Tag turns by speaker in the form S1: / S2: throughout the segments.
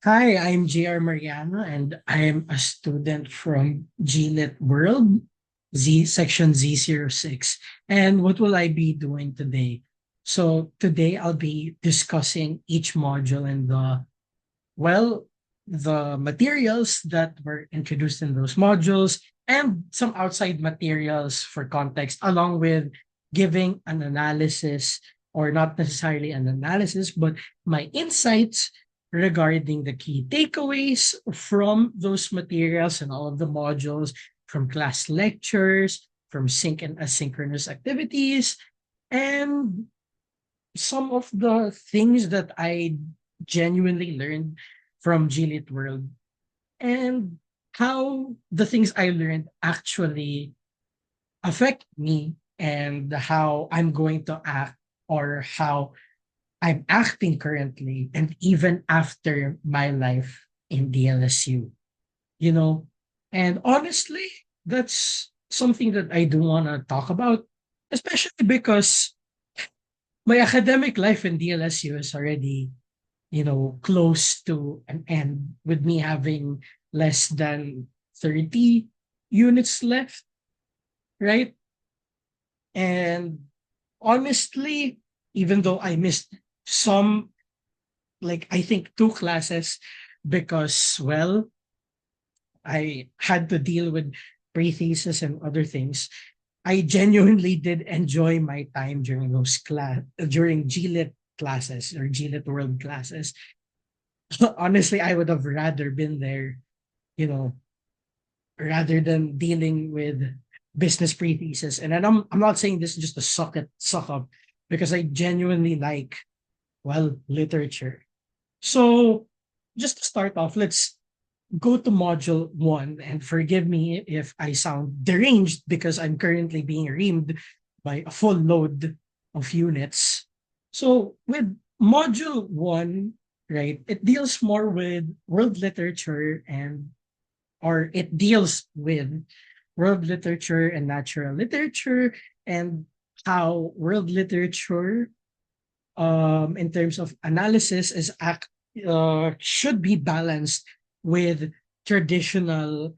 S1: Hi, I'm JR Mariano, and I'm a student from GLIT World, Z section Z06. And what will I be doing today? So today I'll be discussing each module and well, the materials that were introduced in those modules and some outside materials for context, along with giving an analysis, or not necessarily an analysis, but my insights regarding the key takeaways from those materials and all of the modules, from class lectures, from sync and asynchronous activities, and some of the things that I genuinely learned from GLIT World, and how the things I learned actually affect me and how I'm going to act, or how I'm acting currently and even after my life in DLSU, you know. And honestly, that's something that I do want to talk about, especially because my academic life in DLSU is already, close to an end, with me having less than 30 units left, right? And honestly, even though I missed some, like I think two classes, because, well, I had to deal with pre-thesis and other things, I genuinely did enjoy my time during during GLIT classes or GLIT World classes. Honestly, I would have rather been there, you know, rather than dealing with business pre-thesis. And then I'm not saying this just to suck up, because I genuinely like, well, literature. So just to start off, let's go to module one, and forgive me if I sound deranged because I'm currently being reamed by a full load of units. So with module one, right, it deals more with world literature, or it deals with world literature and natural literature, and how world literature, in terms of analysis, should be balanced with traditional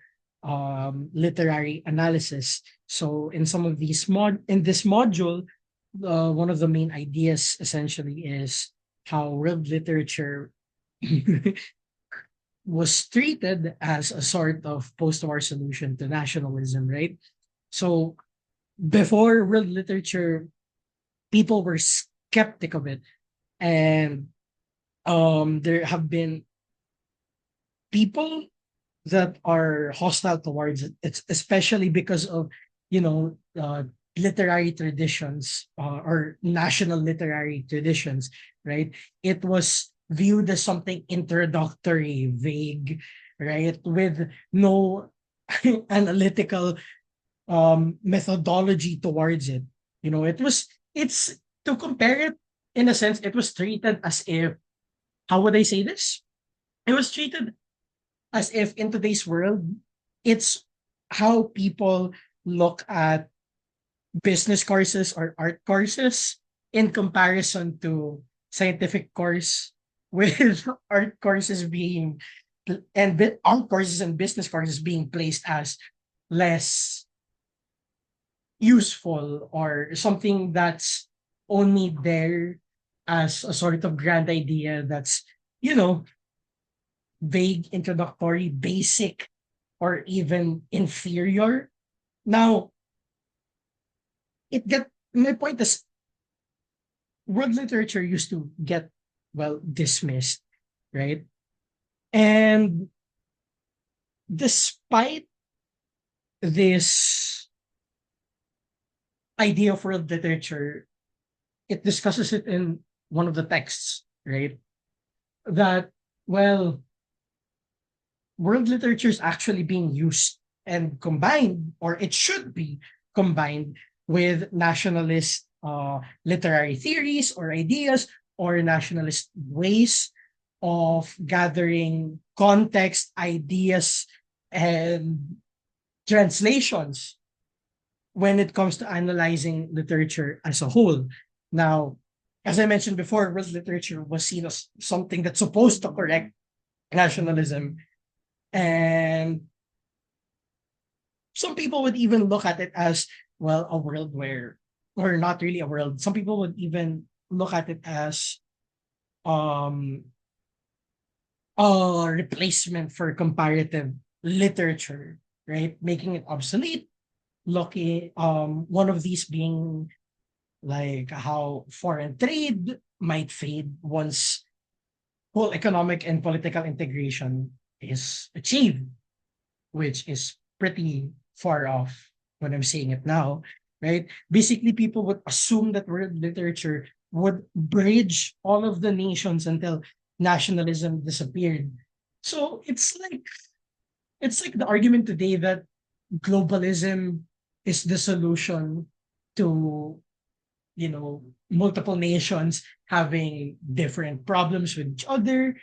S1: literary analysis. So in some of these in this module, one of the main ideas essentially is how world literature was treated as a sort of post-war solution to nationalism, right? So before world literature, people were skeptic of it, and there have been people that are hostile towards it. It's especially because of, you know uh, literary traditions, or national literary traditions, right? It was viewed as something introductory, vague, right, with no analytical methodology towards it. It's to compare it, in a sense, it was treated as if, how would I say this? It was treated as if in today's world, it's how people look at business courses or art courses in comparison to scientific course, with art courses being art courses and business courses being placed as less useful, or something that's only there as a sort of grand idea that's, you know vague, introductory, basic, or even inferior. Now, it get my point is, world literature used to get, well, dismissed, right? And despite this idea of world literature, it discusses it in one of the texts, right? That, well, world literature is actually being used and combined, or it should be combined, with nationalist literary theories or ideas, or nationalist ways of gathering context, ideas, and translations when it comes to analyzing literature as a whole. Now, as I mentioned before, world literature was seen as something that's supposed to correct nationalism. And some people would even look at it as, well, a world where, or not really a world. Some people would even look at it as um a replacement for comparative literature, right? Making it obsolete. Looking, one of these being like how foreign trade might fade once whole economic and political integration is achieved, which is pretty far off when I'm saying it now, right? Basically, people would assume that world literature would bridge all of the nations until nationalism disappeared. So it's like the argument today that globalism is the solution to, multiple nations having different problems with each other.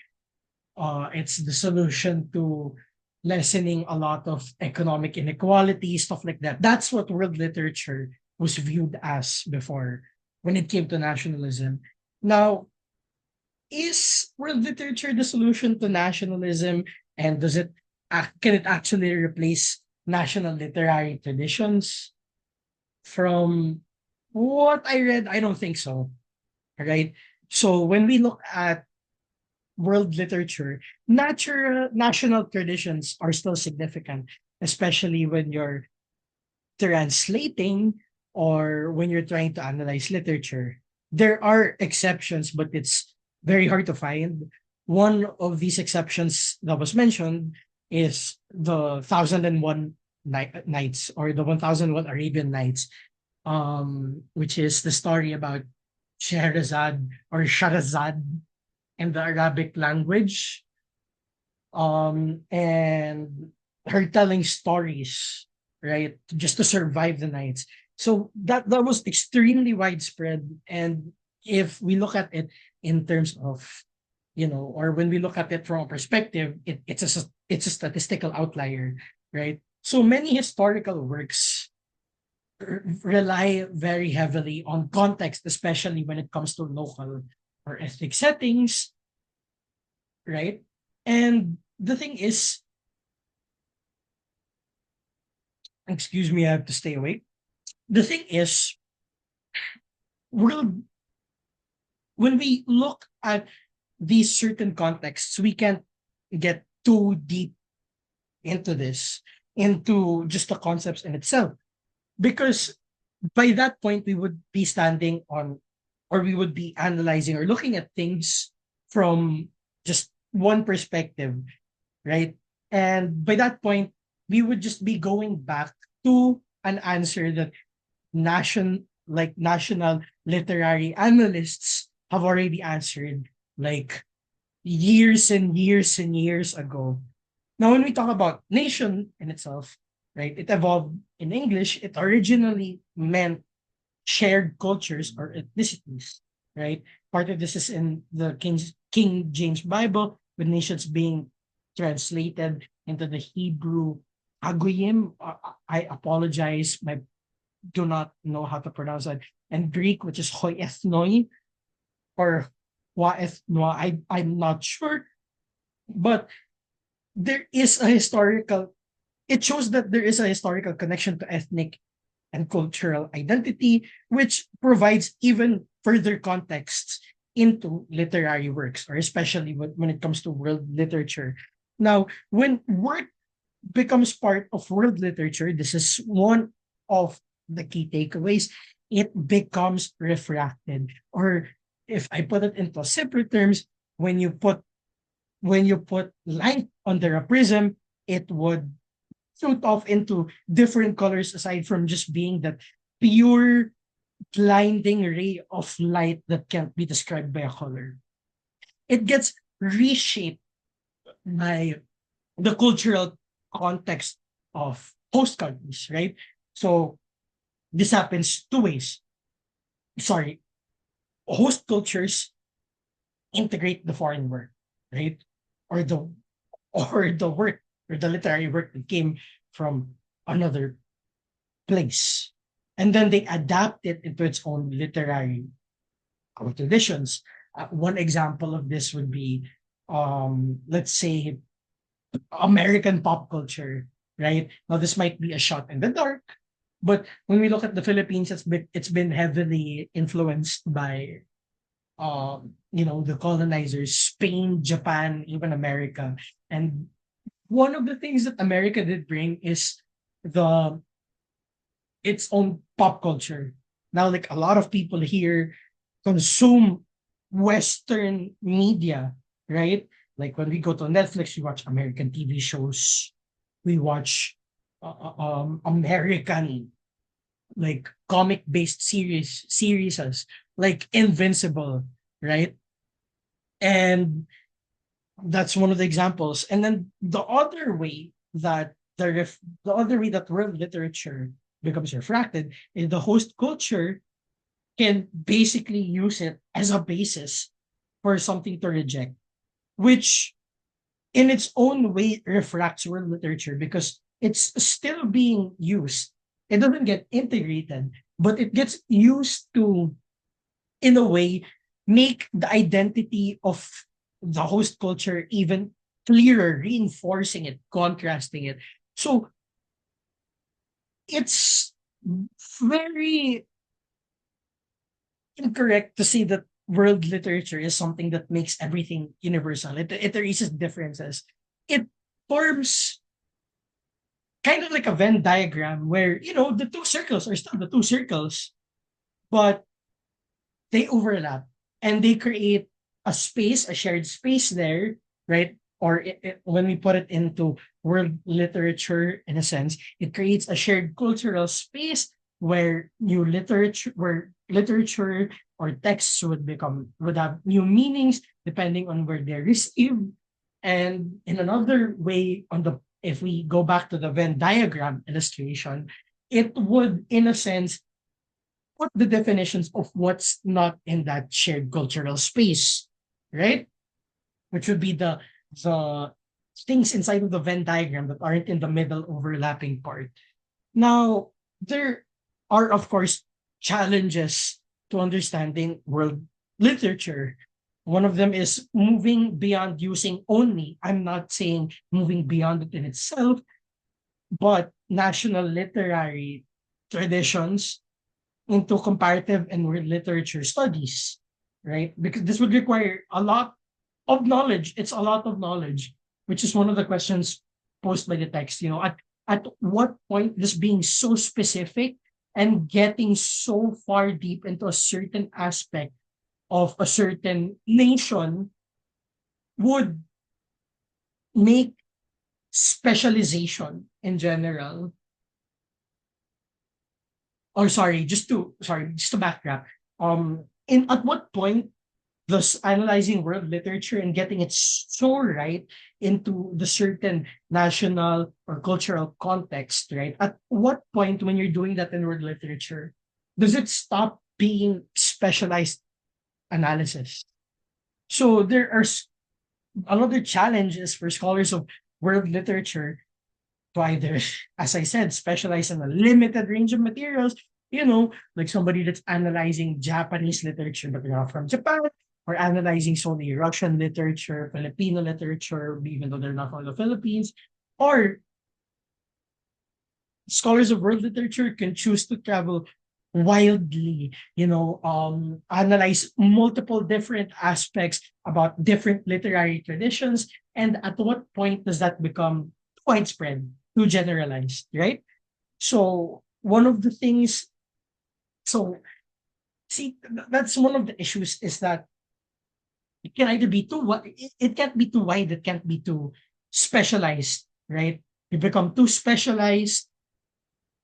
S1: It's the solution to lessening a lot of economic inequality, stuff like that. That's what world literature was viewed as before when it came to nationalism. Now, is world literature the solution to nationalism? And can it actually replace national literary traditions? From what I read, I don't think so. Right. So when we look at world literature, national traditions are still significant, especially when you're translating or when you're trying to analyze literature. There are exceptions, but it's very hard to find. One of these exceptions that was mentioned is the Nights, or the 1001 Arabian Nights, which is the story about Shahrazad in the Arabic language, and her telling stories, right, just to survive the nights. So that was extremely widespread. And if we look at it in terms of, or when we look at it from a perspective, it's a statistical outlier, right? So many historical works rely very heavily on context, especially when it comes to local or ethnic settings, right? And the thing is, excuse me, I have to stay awake. The thing is, we'll, when we look at these certain contexts, we can't get too deep into this, into just the concepts in itself. Because by that point, we would be standing on, or we would be analyzing or looking at things from just one perspective, right? And by that point, we would just be going back to an answer that national literary analysts have already answered like years and years and years ago. Now, when we talk about nation in itself, right, it evolved in English. It originally meant shared cultures or ethnicities, right? Part of this is in the King James Bible, with nations being translated into the Hebrew Agoyim. I apologize, I do not know how to pronounce that. And Greek, which is hoi ethnoi or wa ethnoa. I'm not sure, but there is a historical. It shows that there is a historical connection to ethnic and cultural identity, which provides even further contexts into literary works, or especially when it comes to world literature. Now, when work becomes part of world literature, this is one of the key takeaways. It becomes refracted, or if I put it into simpler terms, when you put light under a prism, it would shoot off into different colors aside from just being that pure blinding ray of light that can't be described by a color. It gets reshaped by the cultural context of host countries, right? So this happens two ways. Sorry, host cultures integrate the foreign work, right? Or the work, or the literary work that came from another place. And then they adapt it into its own literary traditions. One example of this would be let's say American pop culture, right? Now this might be a shot in the dark, but when we look at the Philippines, it's been heavily influenced by the colonizers, Spain, Japan, even America. And one of the things that America did bring is the its own pop culture. Now, like a lot of people here consume Western media, right? Like when we go to Netflix, we watch American TV shows, we watch American like comic based series like Invincible, right? And that's one of the examples. And then the other way that world literature becomes refracted is the host culture can basically use it as a basis for something to reject, which in its own way refracts world literature because it's still being used. It doesn't get integrated, but it gets used to, in a way, make the identity of the host culture even clearer, reinforcing it, contrasting it. So it's very incorrect to say that world literature is something that makes everything universal. It erases differences. It forms kind of like a Venn diagram where, the two circles are still the two circles, but they overlap and they create a space, a shared space there, right? Or when we put it into world literature, in a sense, it creates a shared cultural space where literature or texts would have new meanings depending on where they're received. And in another way, if we go back to the Venn diagram illustration, it would, in a sense, put the definitions of what's not in that shared cultural space, right? Which would be the things inside of the Venn diagram that aren't in the middle overlapping part. Now, there are of course challenges to understanding world literature. One of them is moving beyond using only. I'm not saying moving beyond it in itself, but national literary traditions into comparative and world literature studies, right? Because this would require a lot of knowledge. It's a lot of knowledge, which is one of the questions posed by the text. At what point this being so specific and getting so far deep into a certain aspect of a certain nation would make specialization in general, or just to backtrack. In At what point thus analyzing world literature and getting it so right into the certain national or cultural context, right? At what point, when you're doing that in world literature, does it stop being specialized analysis? So there are another challenges for scholars of world literature to either, as I said, specialize in a limited range of materials, like somebody that's analyzing Japanese literature, but they're not from Japan, or analyzing solely Russian literature, Filipino literature, even though they're not from the Philippines, or scholars of world literature can choose to travel wildly, analyze multiple different aspects about different literary traditions. And at what point does that become widespread, too generalized, right? So one of the things, so see, that's one of the issues is that it can either be too wide, it can't be too wide, it can't be too specialized, right? You become too specialized,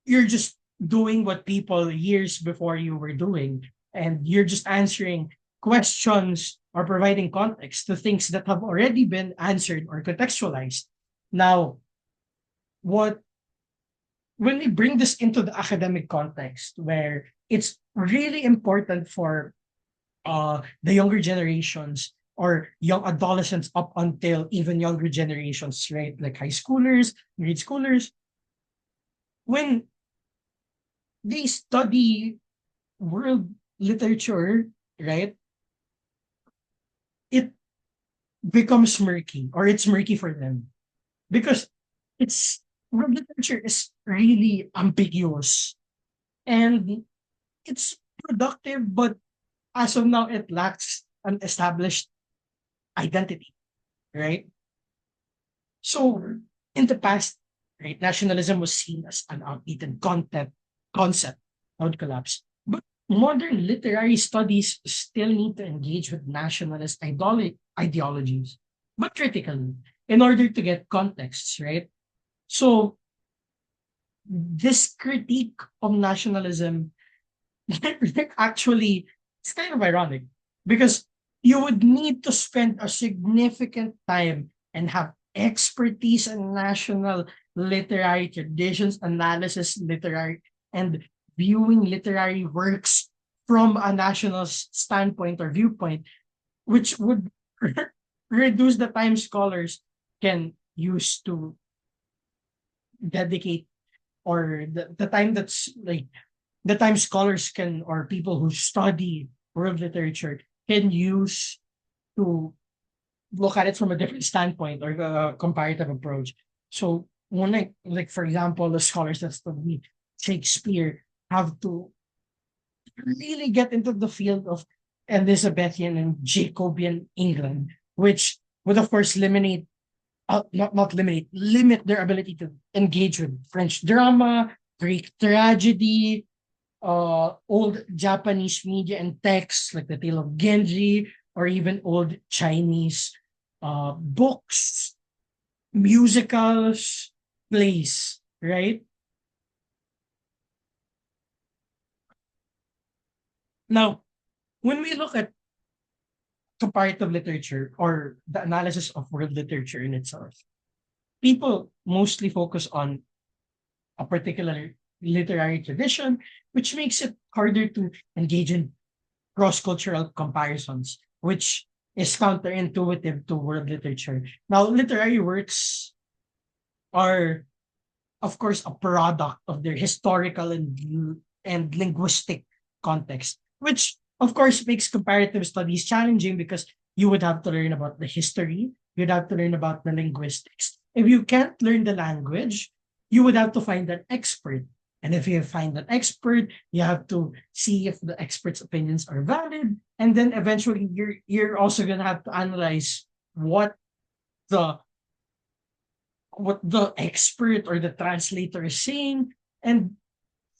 S1: you're just doing what people years before you were doing, and you're just answering questions or providing context to things that have already been answered or contextualized. Now, what when we bring this into the academic context where it's really important for the younger generations or young adolescents up until even younger generations, right? Like high schoolers, grade schoolers, when they study world literature, right? It becomes murky, or it's murky for them because it's world literature is really ambiguous and it's productive, but as of now, it lacks an established identity, right? So in the past, right, nationalism was seen as an outdated concept that would collapse. But modern literary studies still need to engage with nationalist ideologies, but critically, in order to get contexts, right? So this critique of nationalism actually it's kind of ironic because you would need to spend a significant time and have expertise in national literary traditions, analysis, literary and viewing literary works from a national standpoint or viewpoint, which would reduce the time scholars can use to dedicate or the time that's like the time scholars can or people who study world literature can use to look at it from a different standpoint or a comparative approach. So when like for example, the scholars that study Shakespeare have to really get into the field of Elizabethan and Jacobean England, which would of course not eliminate, limit their ability to engage with French drama, Greek tragedy, old Japanese media and texts like the Tale of Genji, or even old Chinese books, musicals, plays, right? Now, when we look at comparative literature or the analysis of world literature in itself, people mostly focus on a particular literary tradition, which makes it harder to engage in cross-cultural comparisons, which is counterintuitive to world literature. Now, literary works are, of course, a product of their historical and linguistic context, which, of course, makes comparative studies challenging because you would have to learn about the history, you'd have to learn about the linguistics. If you can't learn the language, you would have to find an expert. And if you find an expert, you have to see if the expert's opinions are valid. And then eventually you're also gonna have to analyze what the the expert or the translator is saying. And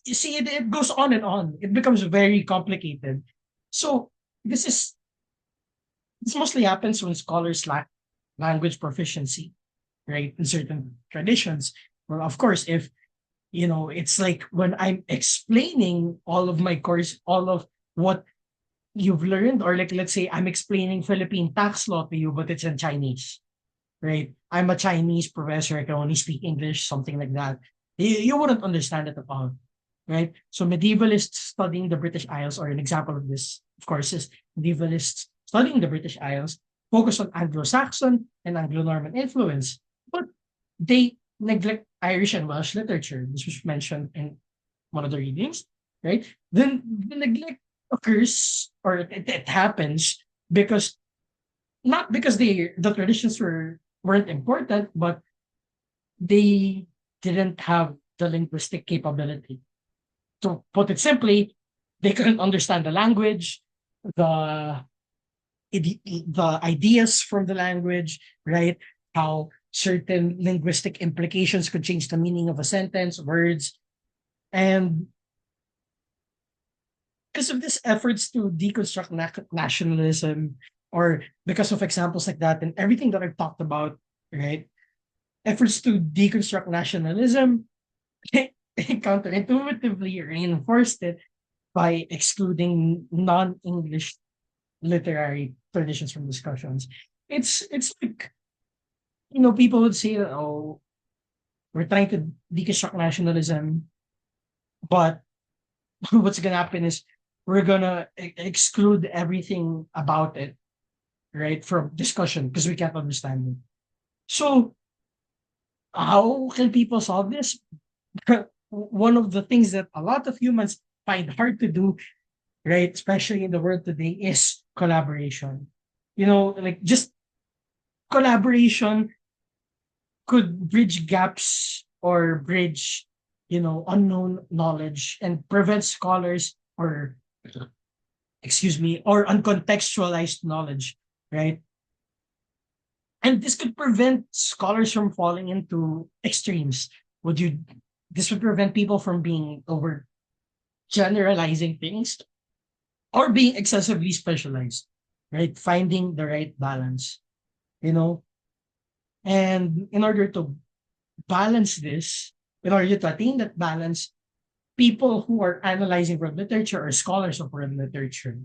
S1: you see it goes on and on. It becomes very complicated. So this is this mostly happens when scholars lack language proficiency, right? In certain traditions. Well, of course, if it's like when I'm explaining all of my course, all of what you've learned, or like let's say I'm explaining Philippine tax law to you, but it's in Chinese, right? I'm a Chinese professor, I can only speak English, something like that. You wouldn't understand it at all, right? So medievalists studying the British Isles, or an example of this, of course, is medievalists studying the British Isles focus on Anglo-Saxon and Anglo-Norman influence, but they neglect Irish and Welsh literature. This was mentioned in one of the readings, right? Then the neglect occurs, or it happens because not because the traditions weren't important, but they didn't have the linguistic capability. To put it simply, they couldn't understand the language, the the ideas from the language, right? How certain linguistic implications could change the meaning of a sentence, words, and because of these efforts to deconstruct nationalism, or because of examples like that, and everything that I've talked about, right? Efforts to deconstruct nationalism counterintuitively reinforced it by excluding non-English literary traditions from discussions. It's like people would say that, oh, we're trying to deconstruct nationalism, but what's gonna happen is we're gonna exclude everything about it, right, from discussion because we can't understand it. So how can people solve this? One of the things that a lot of humans find hard to do, right, especially in the world today, is collaboration. Like just collaboration could bridge gaps or bridge, unknown knowledge and prevent scholars or, excuse me, or uncontextualized knowledge, right? And this could prevent scholars from falling into extremes. Would you? This would prevent people from being over generalizing things or being excessively specialized, right? Finding the right balance, you know. And in order to balance this, in order to attain that balance, people who are analyzing world literature or scholars of world literature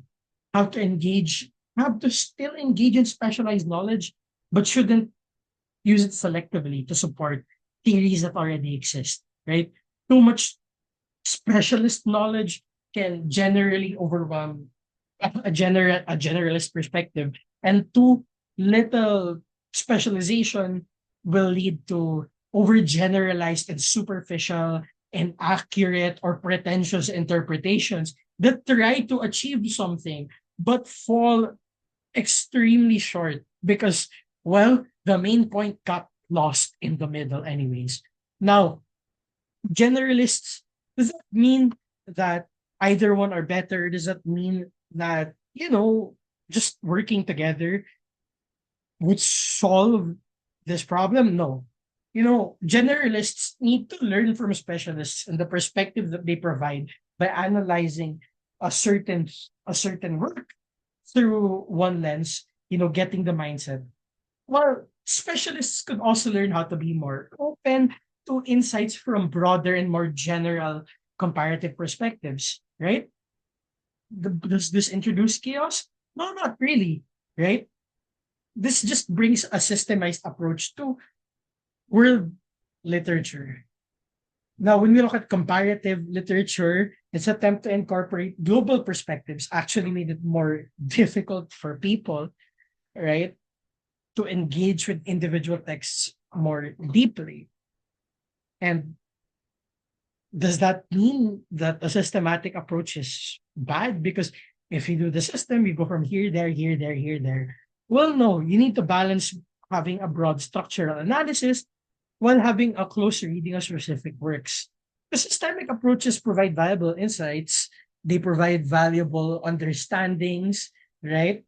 S1: have to engage, have to still engage in specialized knowledge, but shouldn't use it selectively to support theories that already exist, right? Too much specialist knowledge can generally overwhelm a generalist perspective, and too little specialization will lead to overgeneralized and superficial, inaccurate, or pretentious interpretations that try to achieve something but fall extremely short because, well, the main point got lost in the middle anyways. Now, generalists, does that mean that either one are better? Does that mean that, just working together would solve this problem? No. Generalists need to learn from specialists and the perspective that they provide by analyzing a certain a certain work through one lens, getting the mindset. Well, specialists could also learn how to be more open to insights from broader and more general comparative perspectives, right? Does this introduce chaos? No, not really, right? This just brings a systemized approach to world literature. Now, when we look at comparative literature, its attempt to incorporate global perspectives actually made it more difficult for people, right, to engage with individual texts more deeply. And does that mean that a systematic approach is bad? Because if you do the system, you go from here, there, here, there, here, there. Well, no, you need to balance having a broad structural analysis while having a close reading of specific works. The systemic approaches provide valuable insights, they provide valuable understandings, right?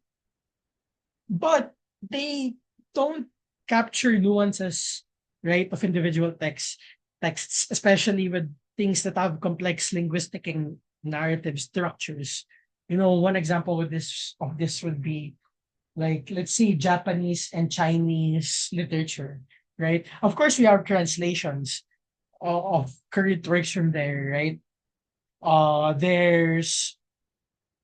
S1: But they don't capture nuances, right, of individual texts, especially with things that have complex linguistic and narrative structures. One example of this would be, like, let's say Japanese and Chinese literature, right? Of course, we have translations of current works from there, right? There's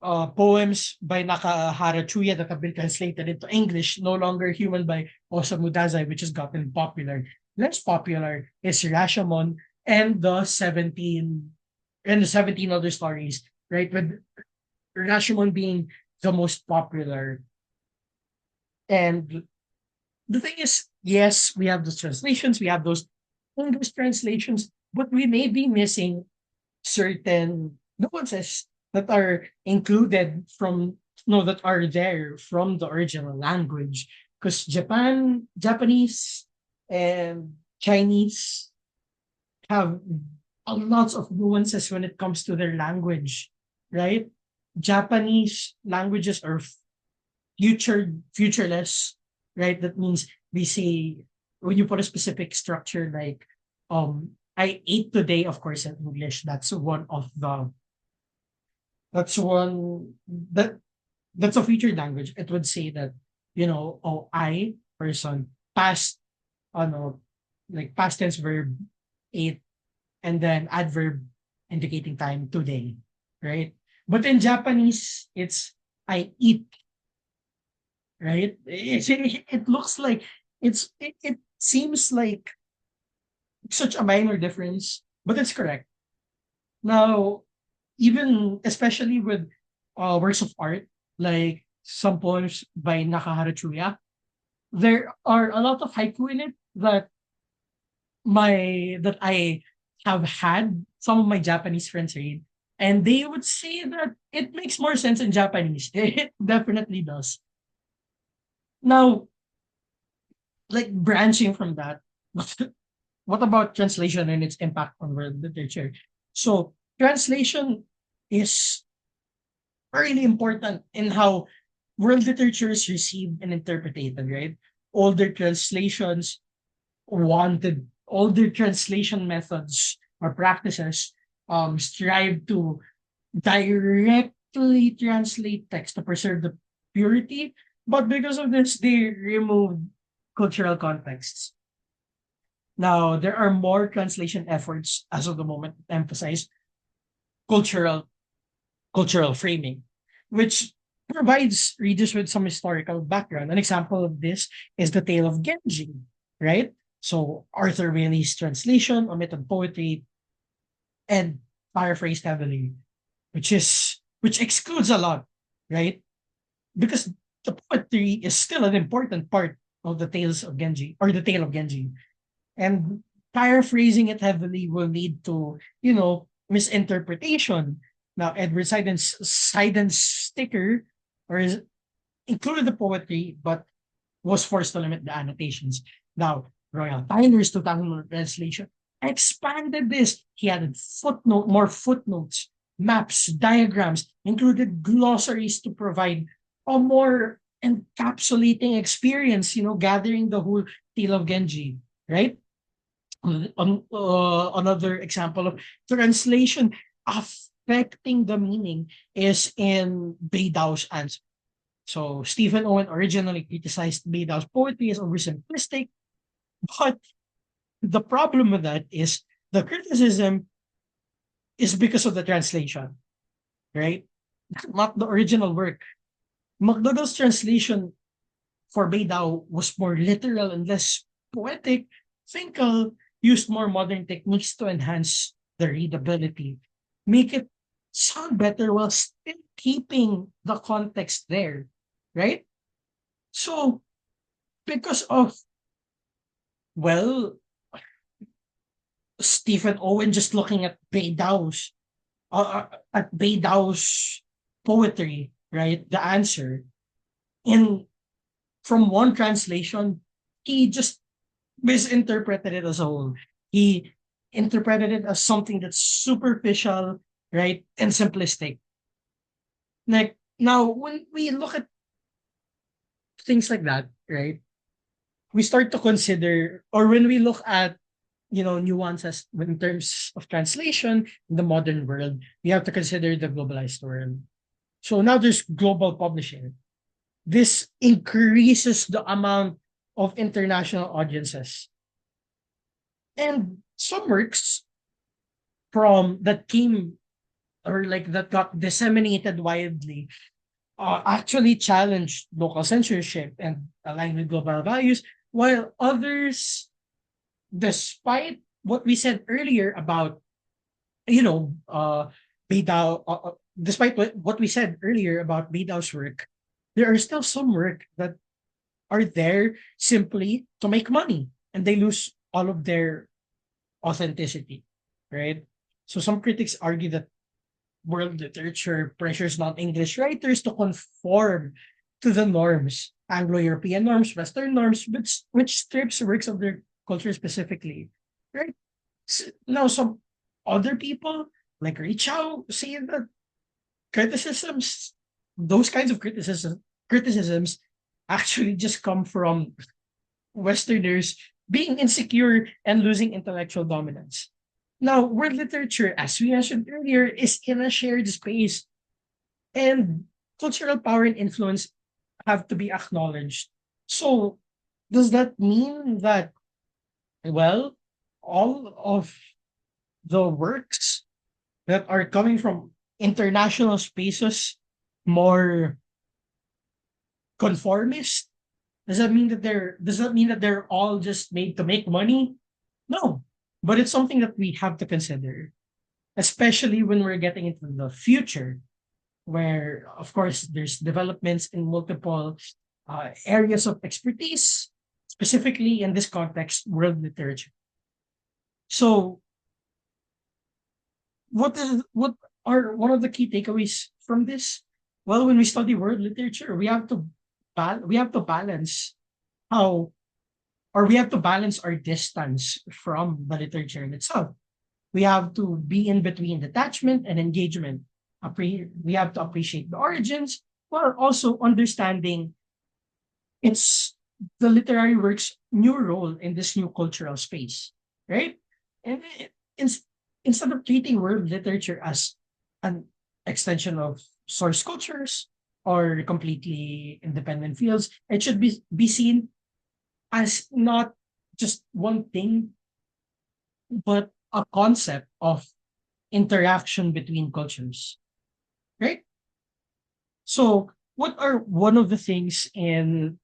S1: poems by Nakahara Chuya that have been translated into English, No Longer Human by Osamu Dazai, which has gotten popular. Less popular is Rashomon and the 17 other stories, right? With Rashomon being the most popular. And the thing is, yes, we have those translations, we have those English translations, but we may be missing certain nuances that are included from no that are there from the original language, because Japanese and Chinese have a lots of nuances when it comes to their language, right? Japanese languages are futureless, right? That means we say, when you put a specific structure like, I ate today, of course, in English, that's one that that's a featured language. It would say that, oh, I person past, ano, like past tense verb ate, and then adverb indicating time today, right? But in Japanese, it's I eat, right? It looks like it seems like such a minor difference, but it's correct. Now, even especially with works of art, like some poems by Nakahara Chuya, there are a lot of haiku in it that I have had some of my Japanese friends read, and they would say that it makes more sense in Japanese. It definitely does. Now, like branching from that, what about translation and its impact on world literature? So translation is really important in how world literature is received and interpreted, right? Older translations wanted older translation methods or practices strive to directly translate text to preserve the purity, but because of this, they removed cultural contexts. Now, there are more translation efforts as of the moment that emphasize cultural cultural framing, which provides readers with some historical background. An example of this is the Tale of Genji, right? So Arthur Waley's translation omitted poetry and paraphrased heavily, which excludes a lot, right? Because the poetry is still an important part of the tales of Genji or the tale of Genji. And paraphrasing it heavily will lead to, misinterpretation. Now, Edward Seiden's sticker or is included the poetry, but was forced to limit the annotations. Now, Royal Tyler's 2001 translation expanded this. He added more footnotes, maps, diagrams, included glossaries to provide a more encapsulating experience, gathering the whole tale of Genji, right? Another example of translation affecting the meaning is in Beidao's answer. So Stephen Owen originally criticized Beidao's poetry as oversimplistic, but the problem with that is the criticism is because of the translation, right? Not the original work. MacDougall's translation for Beidao was more literal and less poetic. Finkel used more modern techniques to enhance the readability, make it sound better while still keeping the context there, right? So, because of, well, Stephen Owen just looking at Beidao's poetry, right? The answer in from one translation, he just misinterpreted it as a whole. He interpreted it as something that's superficial, right, and simplistic. Like now, when we look at things like that, right, we start to consider, or when we look at nuances in terms of translation in the modern world, we have to consider the globalized world. So now there's global publishing. This increases the amount of international audiences. And some works from that came or like that got disseminated widely actually challenged local censorship and aligned with global values, while others, despite what we said earlier about, you know, uh, despite what we said earlier about Beidao's work, there are still some work that are there simply to make money and they lose all of their authenticity, right? So some critics argue that world literature pressures non-English writers to conform to the norms, Anglo-European norms, Western norms, which strips works of their culture specifically, right? Now, some other people like Ray Chow say that criticisms, those kinds of criticisms actually just come from Westerners being insecure and losing intellectual dominance. Now, world literature, as we mentioned earlier, is in a shared space, and cultural power and influence have to be acknowledged. So, does that mean that, well, all of the works that are coming from international spaces more conformist? Does that mean that they're all just made to make money? No. But it's something that we have to consider, especially when we're getting into the future, where of course there's developments in multiple areas of expertise, specifically in this context, world literature. So what are one of the key takeaways from this? Well, when we study world literature, we have to balance how or we have to balance our distance from the literature in itself. We have to be in between detachment and engagement. We have to appreciate the origins while also understanding its the literary work's new role in this new cultural space, right? And instead of treating world literature as an extension of source cultures or completely independent fields, it should be seen as not just one thing, but a concept of interaction between cultures, right? So, what are one of the things in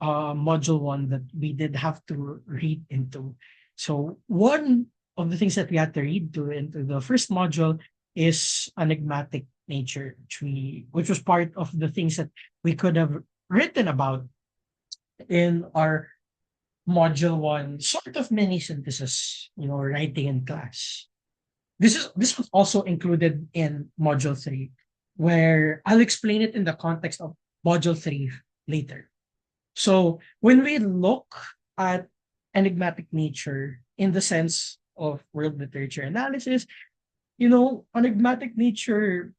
S1: module one that we did have to read into? So, one of the things that we had to read into the first module is enigmatic nature, which was part of the things that we could have written about in our module one, sort of mini synthesis, writing in class. This was also included in module three, where I'll explain it in the context of module three later. So when we look at enigmatic nature in the sense of world literature analysis, enigmatic nature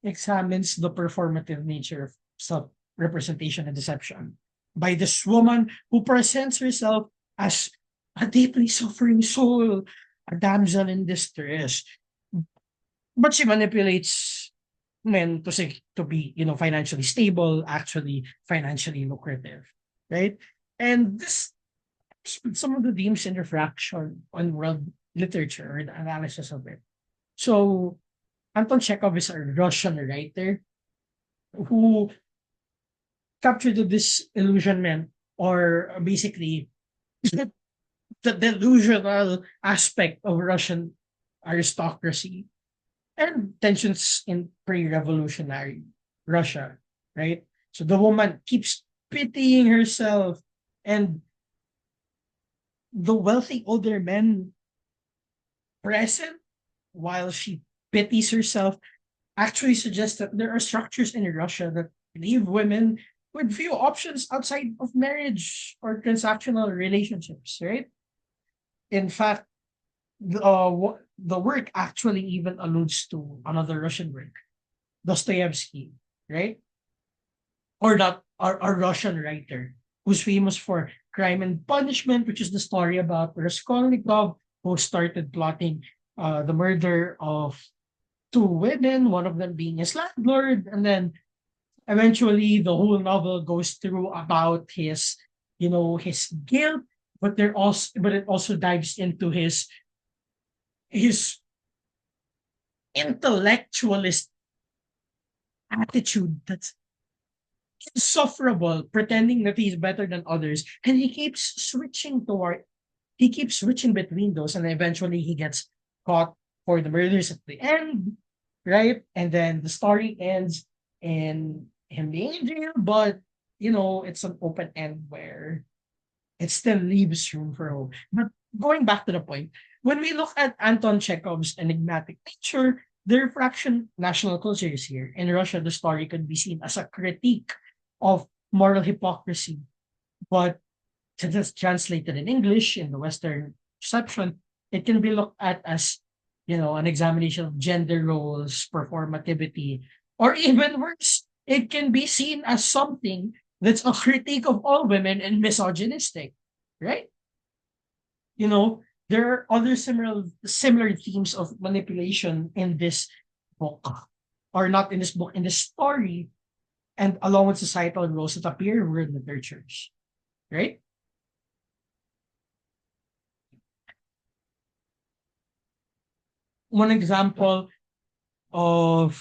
S1: examines the performative nature of self representation and deception by this woman who presents herself as a deeply suffering soul, a damsel in distress. But she manipulates men to be, financially stable, actually financially lucrative, right? And this some of the themes in refraction on world literature and analysis of it. So Anton Chekhov is a Russian writer who captured this illusionment, or basically the delusional aspect of Russian aristocracy and tensions in pre-revolutionary Russia, right? So the woman keeps pitying herself, and the wealthy older men present while she pities herself actually suggest that there are structures in Russia that leave women with few options outside of marriage or transactional relationships, right? In fact, the work actually even alludes to another Russian work, Dostoevsky, right? Or not, a Russian writer who's famous for Crime and Punishment, which is the story about Raskolnikov, who started plotting the murder of two women, one of them being his landlord, and then eventually the whole novel goes through about his guilt, but it also dives into his intellectualist attitude that's insufferable, pretending that he's better than others, and he keeps switching between those, and eventually he gets caught for the murders at the end, right? And then the story ends in him being in jail, but it's an open end where it still leaves room for hope. But going back to the point, when we look at Anton Chekhov's enigmatic nature, the refraction national culture is here. In Russia, the story could be seen as a critique of moral hypocrisy, but since it's translated in English in the Western reception, it can be looked at as, an examination of gender roles, performativity, or even worse, it can be seen as something that's a critique of all women and misogynistic, right? You know, there are other similar themes of manipulation in this book, or not in this book, in this story, and along with societal roles that appear in world literatures, right? One example of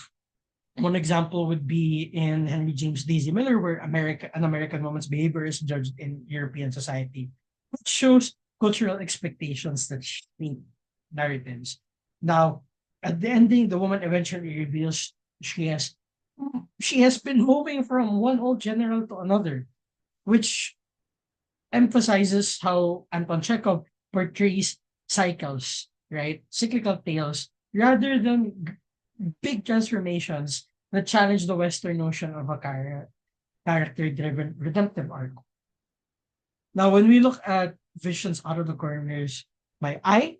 S1: One example would be in Henry James Daisy Miller, where an American woman's behavior is judged in European society, which shows cultural expectations that shape narratives. Now, at the ending, the woman eventually reveals she has she has been moving from one old general to another, which emphasizes how Anton Chekhov portrays cycles, right? Cyclical tales, rather than big transformations that challenge the Western notion of a character-driven redemptive arc. Now, when we look at Visions Out of the Corners my eye,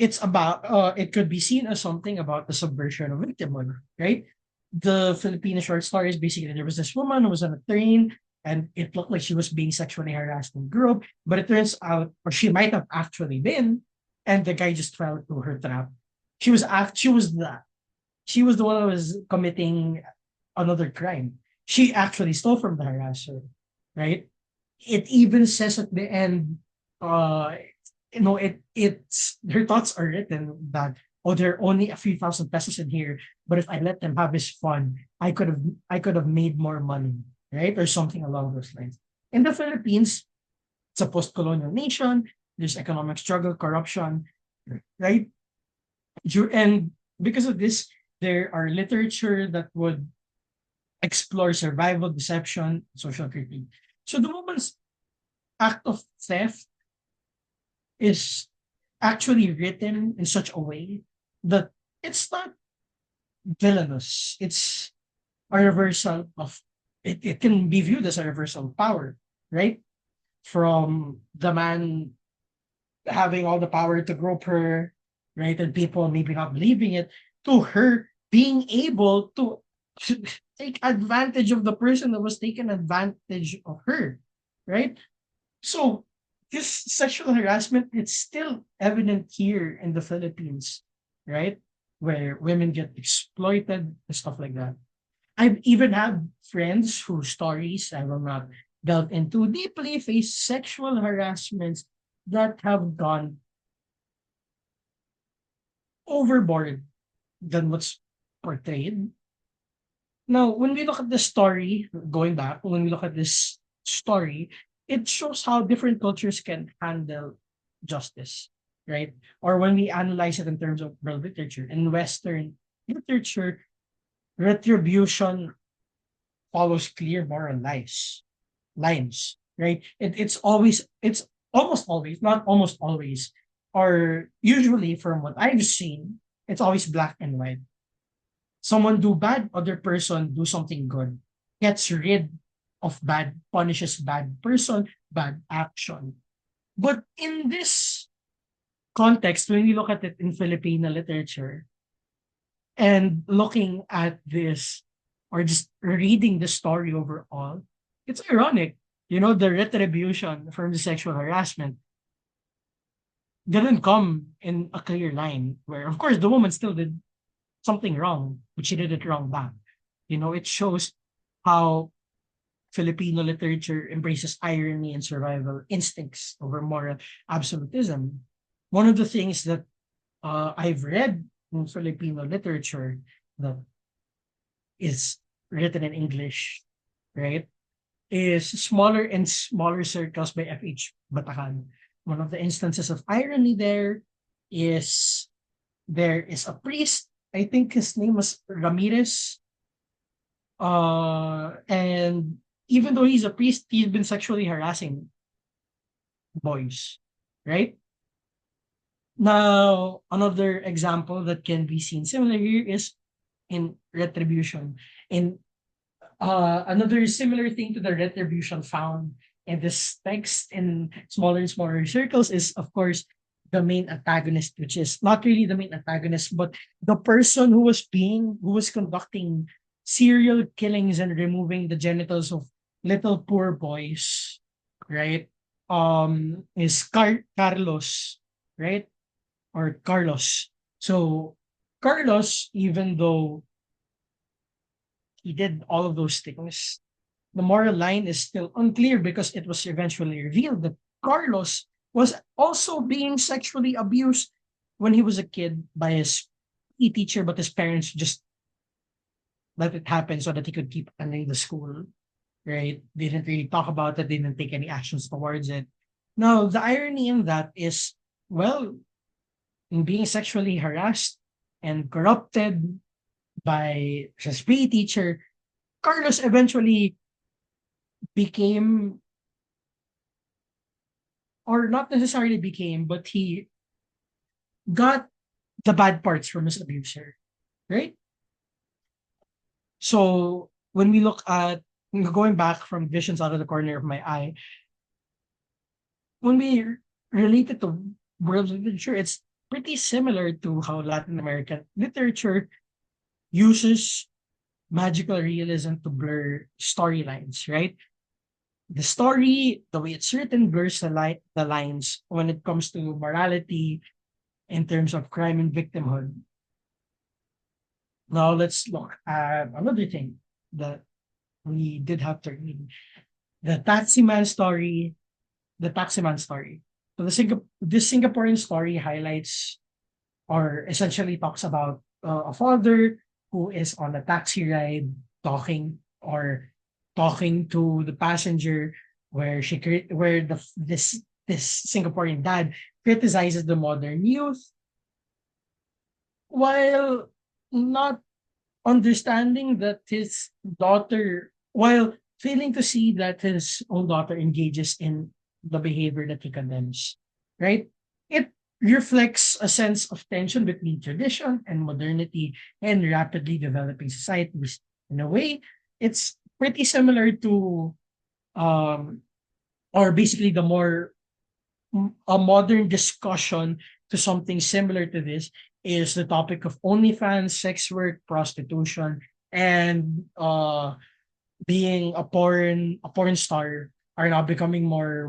S1: it's about it could be seen as something about the subversion of victimhood, right? The Filipino short story is basically there was this woman who was on a train and it looked like she was being sexually harassed in group, but it turns out, or she might have actually been, and the guy just fell into her trap. She was the one who was committing another crime. She actually stole from the harasser, right? It even says at the end, uh, it's her thoughts are written that, oh, there are only a few thousand pesos in here, but if I let them have his fun, I could have made more money, right? Or something along those lines. In the Philippines, it's a post-colonial nation. There's economic struggle, corruption, right? And because of this, there are literature that would explore survival, deception, social critique. So the woman's act of theft is actually written in such a way that it's not villainous. It's a reversal of it can be viewed as a reversal of power, right? From the man having all the power to grope her, right? And people maybe not believing it, to her being able to take advantage of the person that was taking advantage of her, right? So this sexual harassment, it's still evident here in the Philippines, right? Where women get exploited and stuff like that. I've even had friends whose stories I will not delve into deeply face sexual harassments that have gone overboard than what's portrayed. Now, when we look at the story, going back, when we look at this story, it shows how different cultures can handle justice, right? Or when we analyze it in terms of world literature, in Western literature, retribution follows clear moral lines, right? It's almost always, not almost always, or usually from what I've seen, it's always black and white. Someone do bad, other person do something good. Gets rid of bad, punishes bad person, bad action. But in this context, when you look at it in Filipino literature and looking at this or just reading the story overall, it's ironic. You know, the retribution from the sexual harassment didn't come in a clear line where, of course, the woman still did something wrong, but she did it wrong back. You know, it shows how Filipino literature embraces irony and survival instincts over moral absolutism. One of the things that I've read in Filipino literature that is written in English, right, is Smaller and Smaller Circles by F.H. Batacan. One of the instances of irony there is a priest, I think his name was Ramirez, and even though he's a priest, he's been sexually harassing boys, right? Now, another example that can be seen similar here is in retribution. In another similar thing to the retribution found in this text in Smaller and Smaller Circles is, of course, the main antagonist, which is not really the main antagonist, but the person who was conducting serial killings and removing the genitals of little poor boys, right? Is Carlos, right? Or Carlos. So Carlos, even though he did all of those things, the moral line is still unclear because it was eventually revealed that Carlos was also being sexually abused when he was a kid by his teacher, but his parents just let it happen so that he could keep attending the school, right? They didn't really talk about it, they didn't take any actions towards it. Now, the irony in that is, well, in being sexually harassed and corrupted by his PE teacher, Carlos eventually became, or not necessarily became, but he got the bad parts from his abuser, right? So when we look at going back from Visions Out of the Corner of My Eye, when we relate it to world literature, it's pretty similar to how Latin American literature uses magical realism to blur storylines, right? The story, the way it's written, blurs the lines when it comes to morality in terms of crime and victimhood. Now let's look at another thing that we did have to read. The Taxi Man story, the Taxi Man story. So this Singaporean story highlights or essentially talks about a father who is on a taxi ride talking to the passenger where this Singaporean dad criticizes the modern youth while not understanding that his daughter, while failing to see that his own daughter engages in the behavior that he condemns, right? It reflects a sense of tension between tradition and modernity and rapidly developing societies. In a way, it's pretty similar to, um, or basically a modern discussion to something similar to this is the topic of OnlyFans, sex work, prostitution, and being a porn star are now becoming more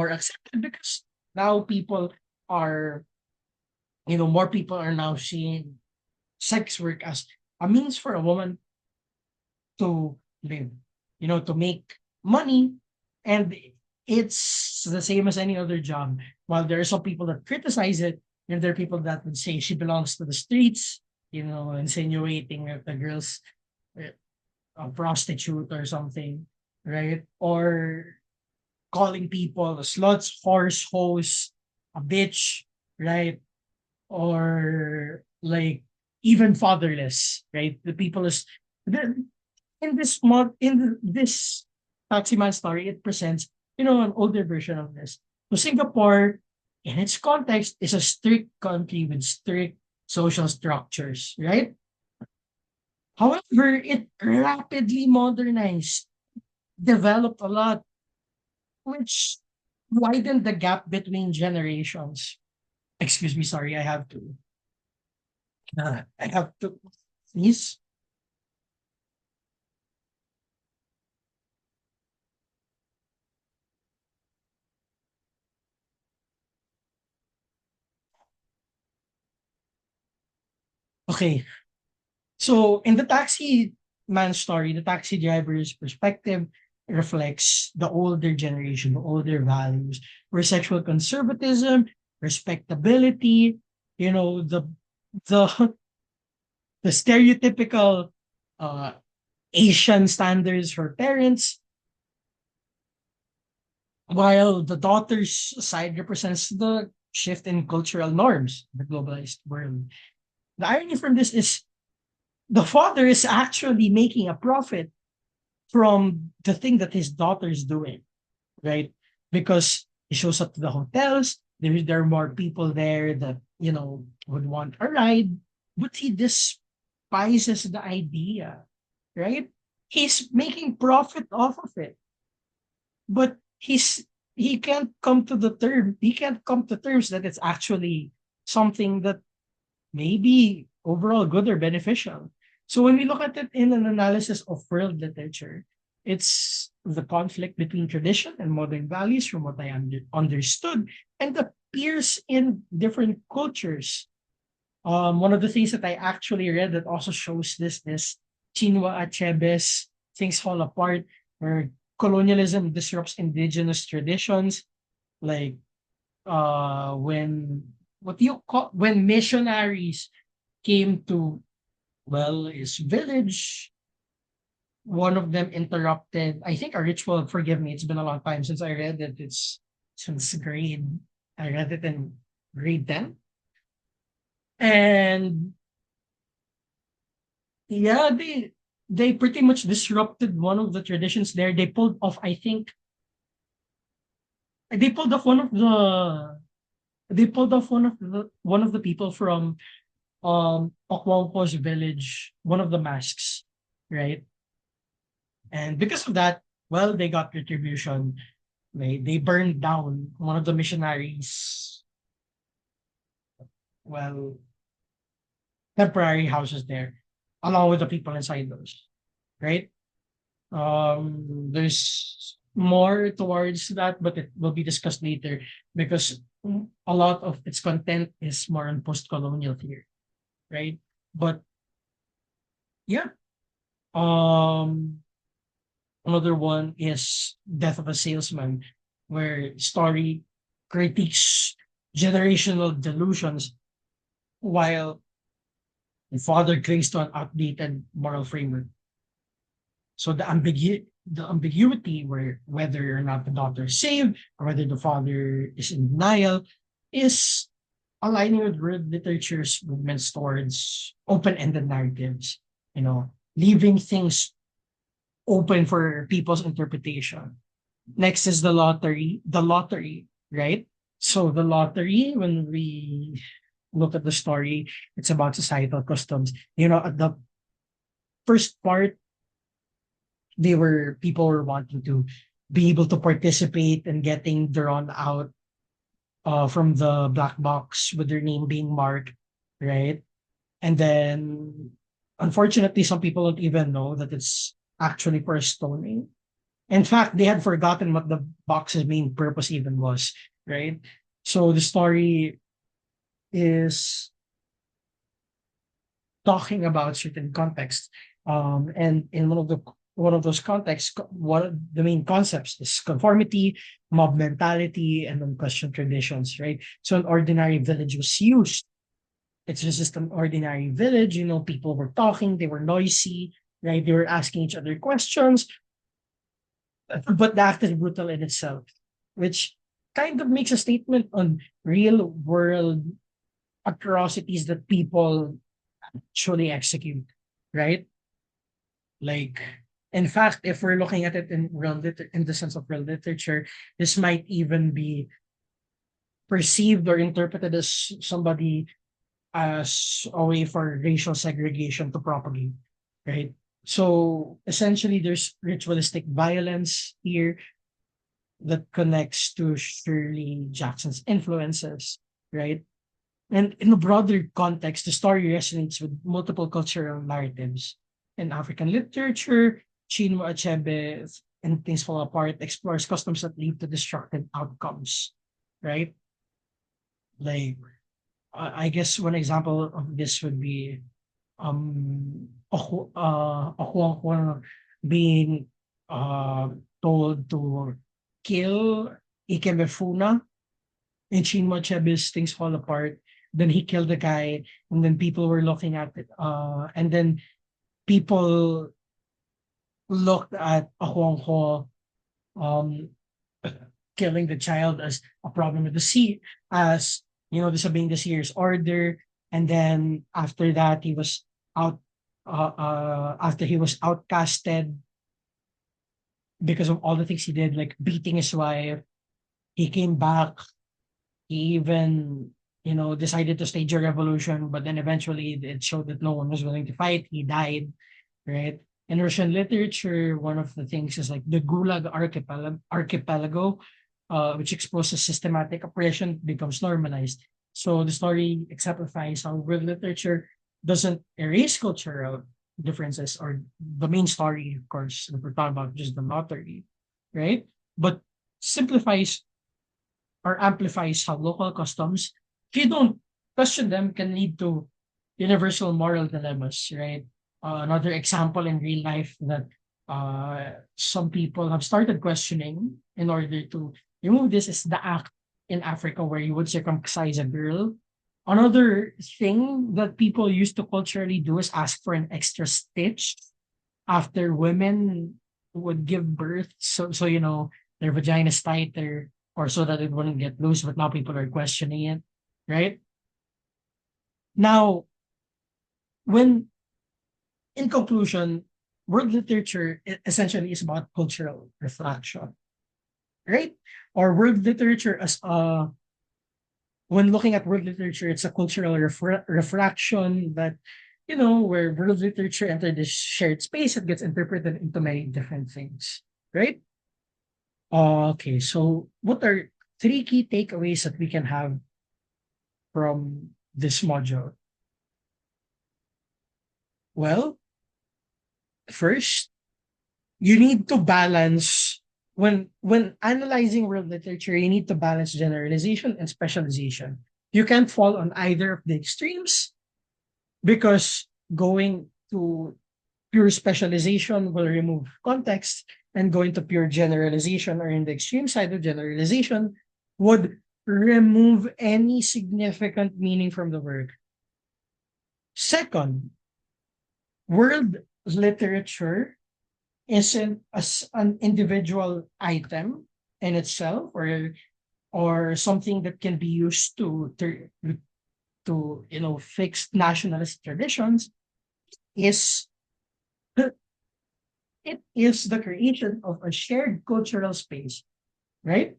S1: accepted because now are more people are now seeing sex work as a means for a woman to live, to make money, and it's the same as any other job. While there are some people that criticize it, and there are people that would say she belongs to the streets, insinuating that the girl's a prostitute or something, right? Or calling people sluts, horse, hose, a bitch, right? Or like even fatherless, right? The people is the, in this Taxi Man story, it presents an older version of this. So Singapore, in its context, is a strict country with strict social structures, right? However, it rapidly modernized, developed a lot, which widened the gap between generations. Excuse me, sorry, I have to sneeze. Okay, so in the Taxi Man story, the taxi driver's perspective reflects the older generation, the older values, where sexual conservatism, respectability, the the stereotypical uh, Asian standards for parents, while the daughter's side represents the shift in cultural norms, the globalized world. The irony from this is the father is actually making a profit from the thing that his daughter's doing, right? Because he shows up to the hotels, there are more people there that, would want a ride, but he despises the idea, right? He's making profit off of it, but he can't come to terms that it's actually something that may be overall good or beneficial. So when we look at it in an analysis of world literature, it's the conflict between tradition and modern values from what I understood and appears in different cultures. One of the things that I actually read that also shows this is Chinua Achebe's Things Fall Apart, where colonialism disrupts indigenous traditions, like when what do you call when missionaries came to his village, one of them interrupted, I think, a ritual. Forgive me, it's been a long time since I read it. It's since grade I read it in grade 10. And yeah, they pretty much disrupted one of the traditions there. They pulled off one of the people from Okwangpo's village, one of the masks, right? And because of that, they got retribution. They burned down one of the missionaries, well, temporary houses there, along with the people inside those, right? There's more towards that, but it will be discussed later because a lot of its content is more on post-colonial theory, right? But yeah, um, another one is Death of a Salesman, where story critiques generational delusions while the father clings to an outdated moral framework. So the ambiguity where whether or not the daughter is saved or whether the father is in denial is aligning with world literature's movements towards open-ended narratives, leaving things open for people's interpretation. Next is the lottery. The lottery, right? So the lottery, when we look at the story, it's about societal customs. At the first part, people were wanting to be able to participate in getting drawn out from the black box with their name being marked, right? And then, unfortunately, some people don't even know that it's actually for a stoning. In fact, they had forgotten what the box's main purpose even was, right? So the story is talking about certain contexts. And in one of those contexts, one of the main concepts is conformity, mob mentality, and unquestioned traditions, right? So an ordinary village was used. It's just an ordinary village, people were talking, they were noisy, right? They were asking each other questions, but the act is brutal in itself, which kind of makes a statement on real world atrocities that people actually execute, right? Like, in fact, if we're looking at it in the sense of real literature, this might even be perceived or interpreted as somebody as a way for racial segregation to propagate, right? So essentially, there's ritualistic violence here that connects to Shirley Jackson's influences, right? And in a broader context, the story resonates with multiple cultural narratives. In African literature, Chinua Achebe and Things Fall Apart explores customs that lead to destructive outcomes, right? Like, I guess one example of this would be Ohuahuan being told to kill Ikemefuna and Chinua Achebe's Things Fall Apart. Then he killed the guy, and then people were looking at it. And then people looked at Ohuahu um, killing the child as a problem with the sea, as disobeying the seer's order. And then after that, he was out. After he was outcasted because of all the things he did, like beating his wife, he came back. He even decided to stage a revolution, but then eventually it showed that no one was willing to fight. He died, right? In Russian literature, one of the things is like the Gulag archipelago, which exposes systematic oppression becomes normalized. So the story exemplifies how world literature doesn't erase cultural differences or the main story, of course, that we're talking about just the lottery, right? But simplifies or amplifies how local customs, if you don't question them, can lead to universal moral dilemmas, right? Another example in real life that some people have started questioning in order to remove this is the act in Africa where you would circumcise a girl. Another thing that people used to culturally do is ask for an extra stitch after women would give birth. So their vagina is tighter or so that it wouldn't get loose, but now people are questioning it, right? Now, when in conclusion, world literature essentially is about cultural reflection, right? Or world literature as a when looking at world literature, it's a cultural refraction that where world literature entered this shared space, it gets interpreted into many different things, right? Okay, so what are three key takeaways that we can have from this module? Well, first, you need to balance when analyzing world literature, you need to balance generalization and specialization. You can't fall on either of the extremes because going to pure specialization will remove context, and going to pure generalization or in the extreme side of generalization would remove any significant meaning from the work. Second, world literature isn't an individual item in itself, or something that can be used to fix nationalist traditions. Is it is the creation of a shared cultural space, right?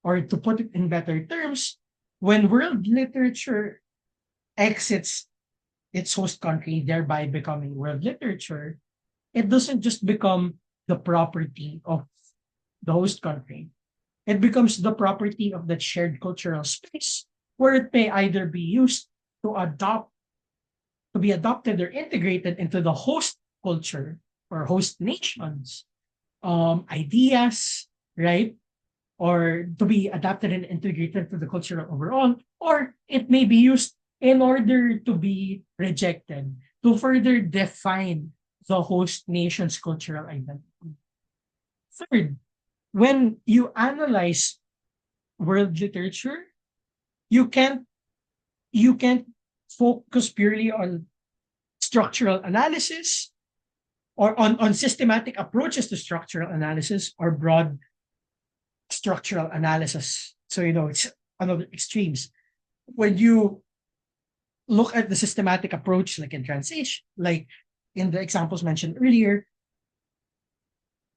S1: Or to put it in better terms, when world literature exits its host country, thereby becoming world literature, it doesn't just become the property of the host country. It becomes the property of that shared cultural space where it may either be used to adopt, to be adopted or integrated into the host culture or host nations ideas, right? Or to be adapted and integrated to the culture overall, or it may be used in order to be rejected to further define the host nation's cultural identity. Third, when you analyze world literature, you can't you can't focus purely on structural analysis or on systematic approaches to structural analysis or broad structural analysis. So it's another extremes. When you look at the systematic approach, like in translation, like in the examples mentioned earlier,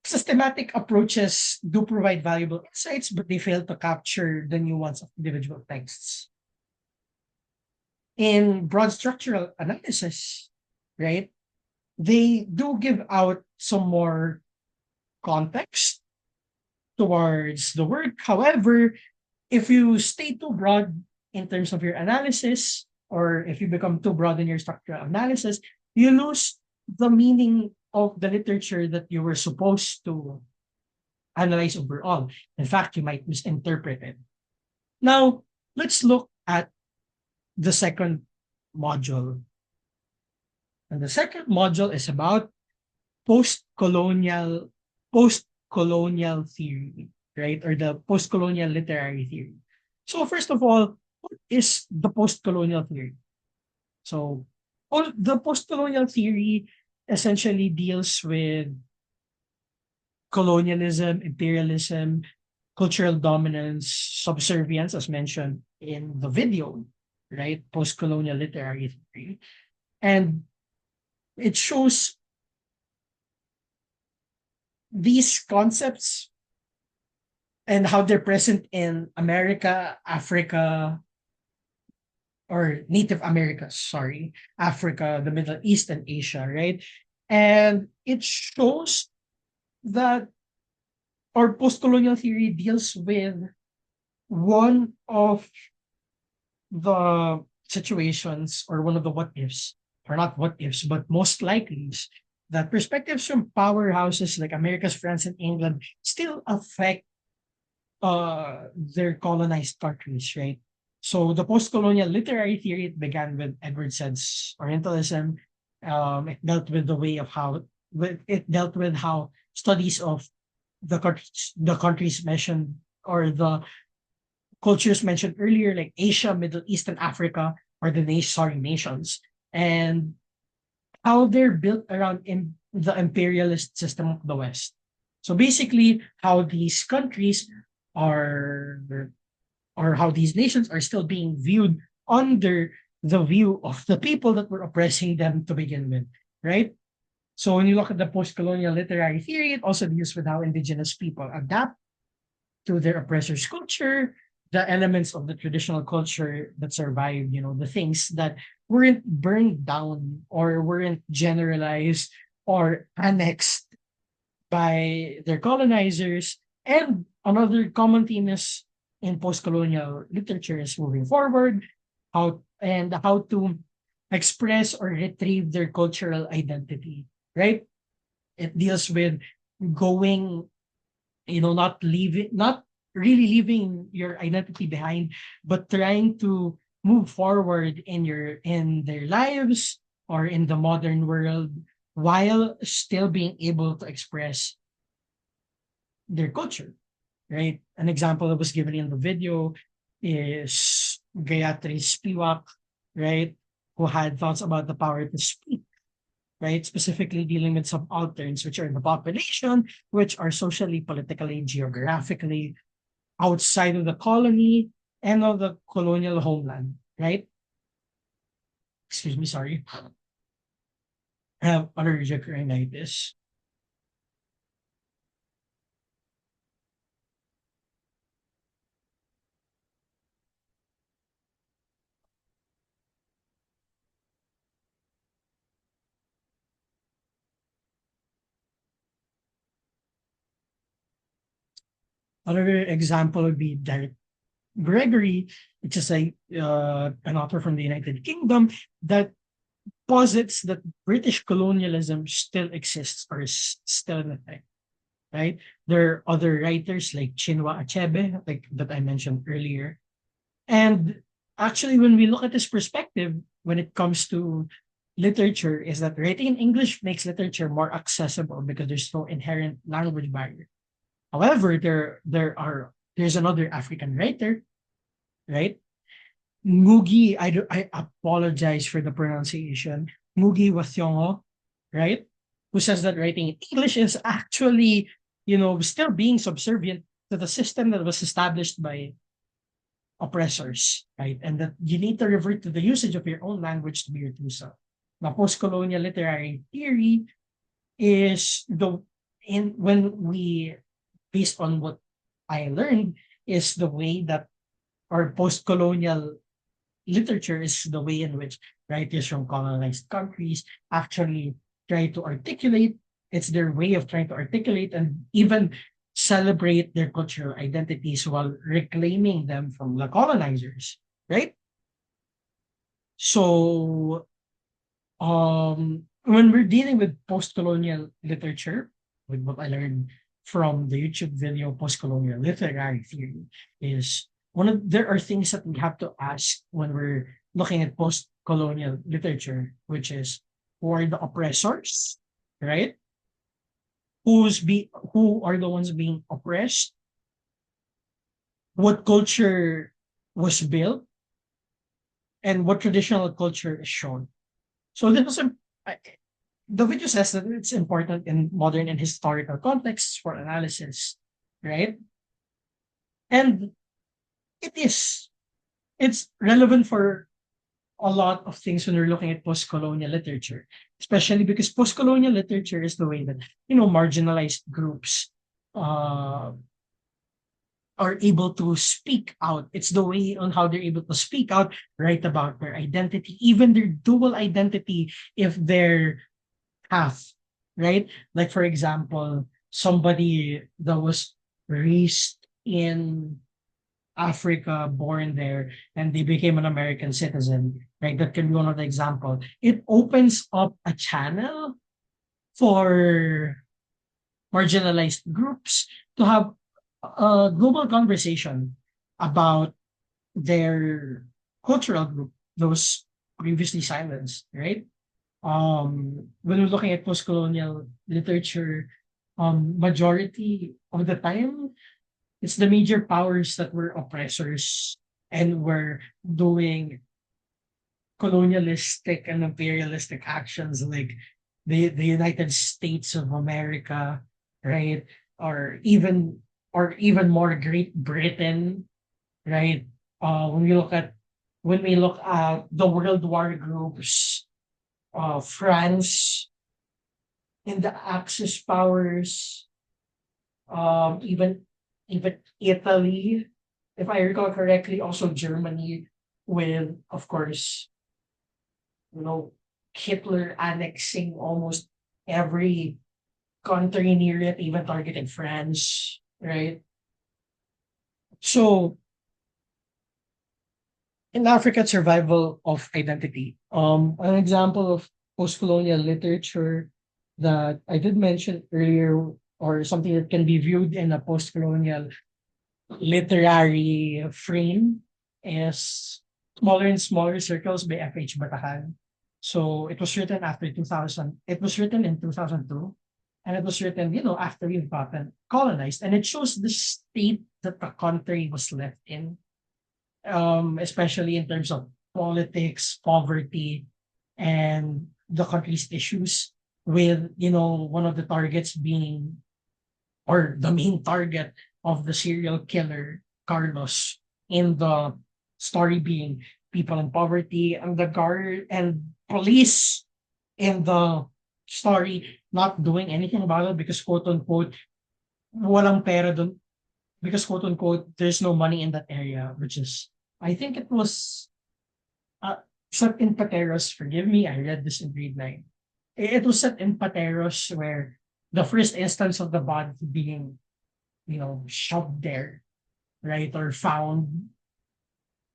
S1: systematic approaches do provide valuable insights, but they fail to capture the nuance of individual texts. In broad structural analysis, right, they do give out some more context towards the work. However, if you stay too broad in terms of your analysis, or if you become too broad in your structural analysis, you lose the meaning of the literature that you were supposed to analyze overall. In fact, you might misinterpret it. Now, let's look at the second module. And the second module is about post-colonial post-colonial theory, right? Or the post-colonial literary theory. So first of all, what is the post-colonial theory? So the post-colonial theory essentially deals with colonialism, imperialism, cultural dominance, subservience, as mentioned in the video, right? Post-colonial literary theory. And it shows these concepts and how they're present in America, Africa, or Native Americas, sorry, Africa, the Middle East, and Asia, right? And it shows that our post-colonial theory deals with one of the situations, or one of the what ifs, or not what ifs, but most likelies, that perspectives from powerhouses like America's France and England still affect their colonized countries, right? So the post-colonial literary theory, it began with Edward Said's Orientalism. It dealt with the way of how it dealt with how studies of the countries mentioned, or the cultures mentioned earlier, like Asia, Middle East, and Africa, or the nations, and how they're built around in the imperialist system of the West. So basically, how these countries are, or how these nations are still being viewed under the view of the people that were oppressing them to begin with, right? So when you look at the post-colonial literary theory, it also deals with how indigenous people adapt to their oppressor's culture, the elements of the traditional culture that survived, the things that weren't burned down or weren't generalized or annexed by their colonizers. And another common theme is in post-colonial literature is moving forward, how to express or retrieve their cultural identity, right? It deals with going, not really leaving your identity behind, but trying to move forward in their lives or in the modern world while still being able to express their culture, right? An example that was given in the video is Gayatri Spivak, right? Who had thoughts about the power to speak, right? Specifically dealing with subalterns, which are in the population, which are socially, politically, geographically outside of the colony and of the colonial homeland, right? Excuse me, sorry. I have allergic rhinitis. Another example would be Derek Gregory, which is an author from the United Kingdom that posits that British colonialism still exists or is still in effect, right? There are other writers like Chinua Achebe, like that I mentioned earlier. And actually, when we look at this perspective, when it comes to literature, is that writing in English makes literature more accessible because there's no inherent language barrier. However, there's another African writer, right? Ngugi, I apologize for the pronunciation. Ngugi wa Thiong'o, right? Who says that writing in English is actually, still being subservient to the system that was established by oppressors, right? And that you need to revert to the usage of your own language to be your true self. Now, post-colonial literary theory is the in when we based on what I learned is the way that or post-colonial literature is the way in which writers from colonized countries actually try to articulate. It's their way of trying to articulate and even celebrate their cultural identities while reclaiming them from the colonizers, right? So, when we're dealing with post-colonial literature, with what I learned from the YouTube video post-colonial literary theory is there are things that we have to ask when we're looking at post-colonial literature, which is who are the oppressors, right? Who are the ones being oppressed? What culture was built and what traditional culture is shown? So this was I- the video says that it's important in modern and historical contexts for analysis, right? And it is. It's relevant for a lot of things when we're looking at post-colonial literature, especially because post-colonial literature is the way that marginalized groups uh, are able to speak out. It's the way on how they're able to speak out, write about their identity, even their dual identity, if they're half, right? Like for example, somebody that was raised in Africa, born there, and they became an American citizen, right? That can be one of the example. It opens up a channel for marginalized groups to have a global conversation about their cultural group, those previously silenced, right? When we're looking at post-colonial literature, majority of the time, it's the major powers that were oppressors and were doing colonialistic and imperialistic actions like the United States of America, right? Or even more Great Britain, right? When we look at the World War groups, France in the Axis powers, even Italy, if I recall correctly, also Germany, with of course, you know, Hitler annexing almost every country near it, even targeting France, right? So in Africa, survival of identity. An example of post-colonial literature that I did mention earlier, or something that can be viewed in a post-colonial literary frame, is Smaller and Smaller Circles by F.H. Batacan. So it was written after 2000. It was written in 2002, and it was written, after we've gotten colonized, and it shows the state that the country was left in, especially in terms of politics, poverty, and the country's issues, with, one of the targets being, or the main target of the serial killer, Carlos, in the story being people in poverty, and the guard and police in the story not doing anything about it because, quote unquote, walang pera dun, because, quote unquote, there's no money in that area, which is, I think it was, uh, set in Pateros. Forgive me, I read this in grade 9. It was set in Pateros, where the first instance of the body being, shoved there, right, or found,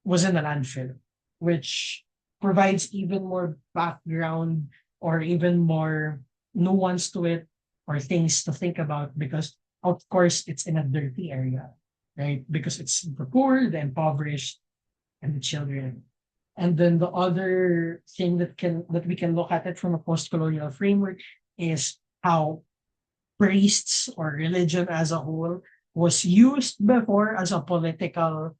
S1: was in a landfill, which provides even more background, or even more nuance to it, or things to think about, because of course it's in a dirty area, right? Because it's the poor, the impoverished, and the children. And then the other thing that we can look at it from a post-colonial framework is how priests, or religion as a whole, was used before as a political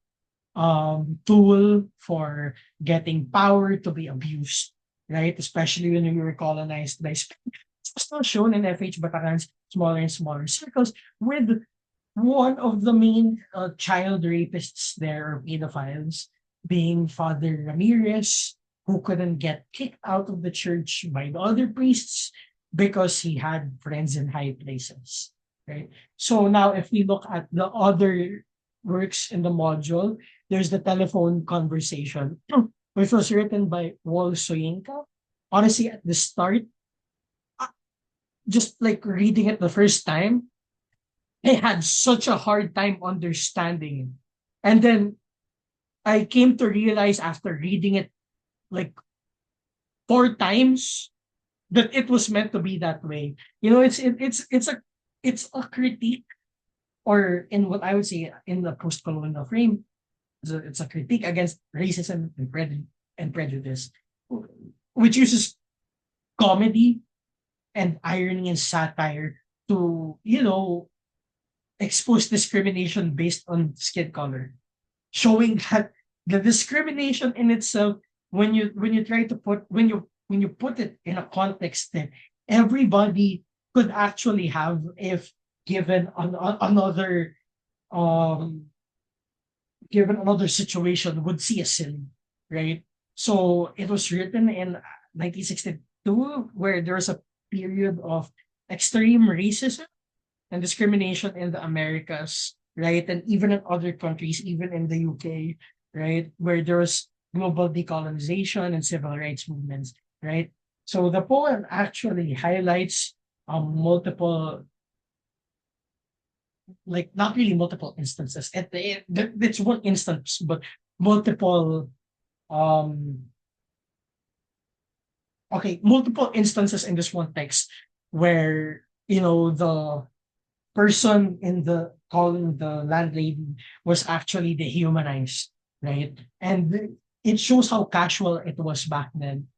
S1: tool for getting power to be abused, right? Especially when we were colonized by Spain. It's still shown in F.H. Batacan's Smaller and Smaller Circles, with one of the main child rapists there, or pedophiles, being Father Ramirez, who couldn't get kicked out of the church by the other priests because he had friends in high places. Right. So now, if we look at the other works in the module, there's the telephone conversation, which was written by Wal Soyinka. Honestly, at the start, uh, just like reading it the first time, I had such a hard time understanding it. And then I came to realize after reading it like 4 times that it was meant to be that way. It's a critique, or in what I would say in the post-colonial frame, it's a critique against racism and prejudice, which uses comedy and irony and satire to, expose discrimination based on skin color, showing that the discrimination in itself, when you try to put when you put it in a context that everybody could actually have, if given another, um situation, would see as sin, right? So it was written in 1962, where there was a period of extreme racism and discrimination in the Americas, right? And even in other countries, even in the UK, right? Where there was global decolonization and civil rights movements, right? So the poem actually highlights multiple, like, not really multiple instances. It's one instance, but multiple, um okay, multiple instances in this one text, where, the person in the calling the landlady was actually dehumanized, right? And it shows how casual it was back then.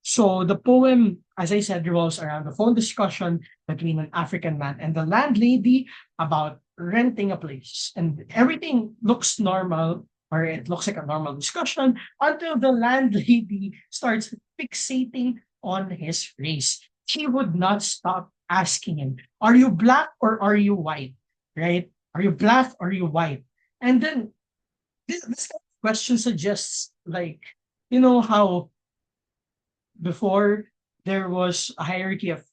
S1: So the poem, as I said, revolves around a phone discussion between an African man and the landlady about renting a place. And everything looks normal, or it looks like a normal discussion, until the landlady starts fixating on his race. She would not stop asking him, "Are you black or are you white?" Right? "Are you black or are you white?" And then this kind of question suggests, like, how before there was a hierarchy of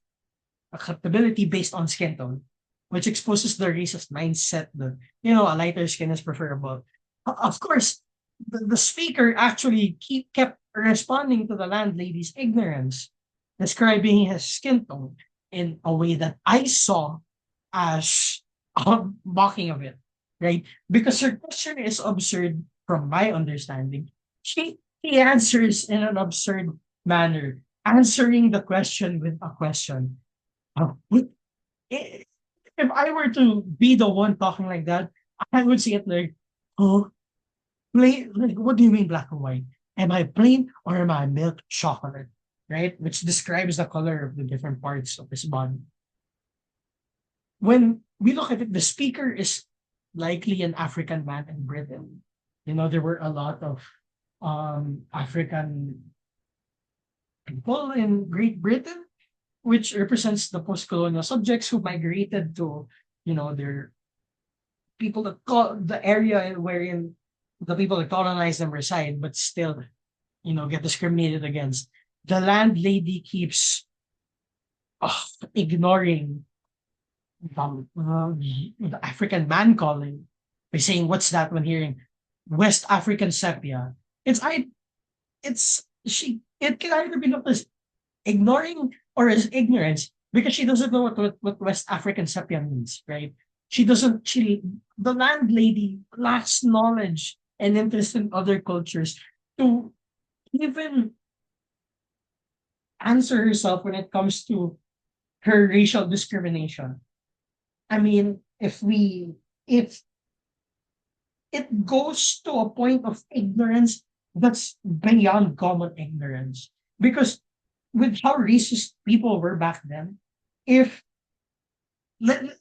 S1: acceptability based on skin tone, which exposes the racist mindset that, a lighter skin is preferable. Of course, the speaker actually kept responding to the landlady's ignorance, describing his skin tone in a way that I saw as mocking of it, right? Because her question is absurd from my understanding. He answers in an absurd manner, answering the question with a question. What, i- if I were to be the one talking like that, I would say it like, oh, plain, like, what do you mean black and white? Am I plain or am I milk chocolate? Right? Which describes the color of the different parts of his body. When we look at it, the speaker is likely an African man in Britain. You know, there were a lot of African people in Great Britain, which represents the post-colonial subjects who migrated to, their people that call the area wherein the people that colonize them reside, but still, get discriminated against. The landlady keeps ignoring the African man calling by saying, "What's that?" when hearing West African sepia. It's I. It's she. It can either be looked as ignoring or as ignorance because she doesn't know what West African sepia means, right? She doesn't. The landlady lacks knowledge and interest in other cultures to even answer herself when it comes to her racial discrimination. I mean, if it goes to a point of ignorance that's beyond common ignorance. Because with how racist people were back then, if let-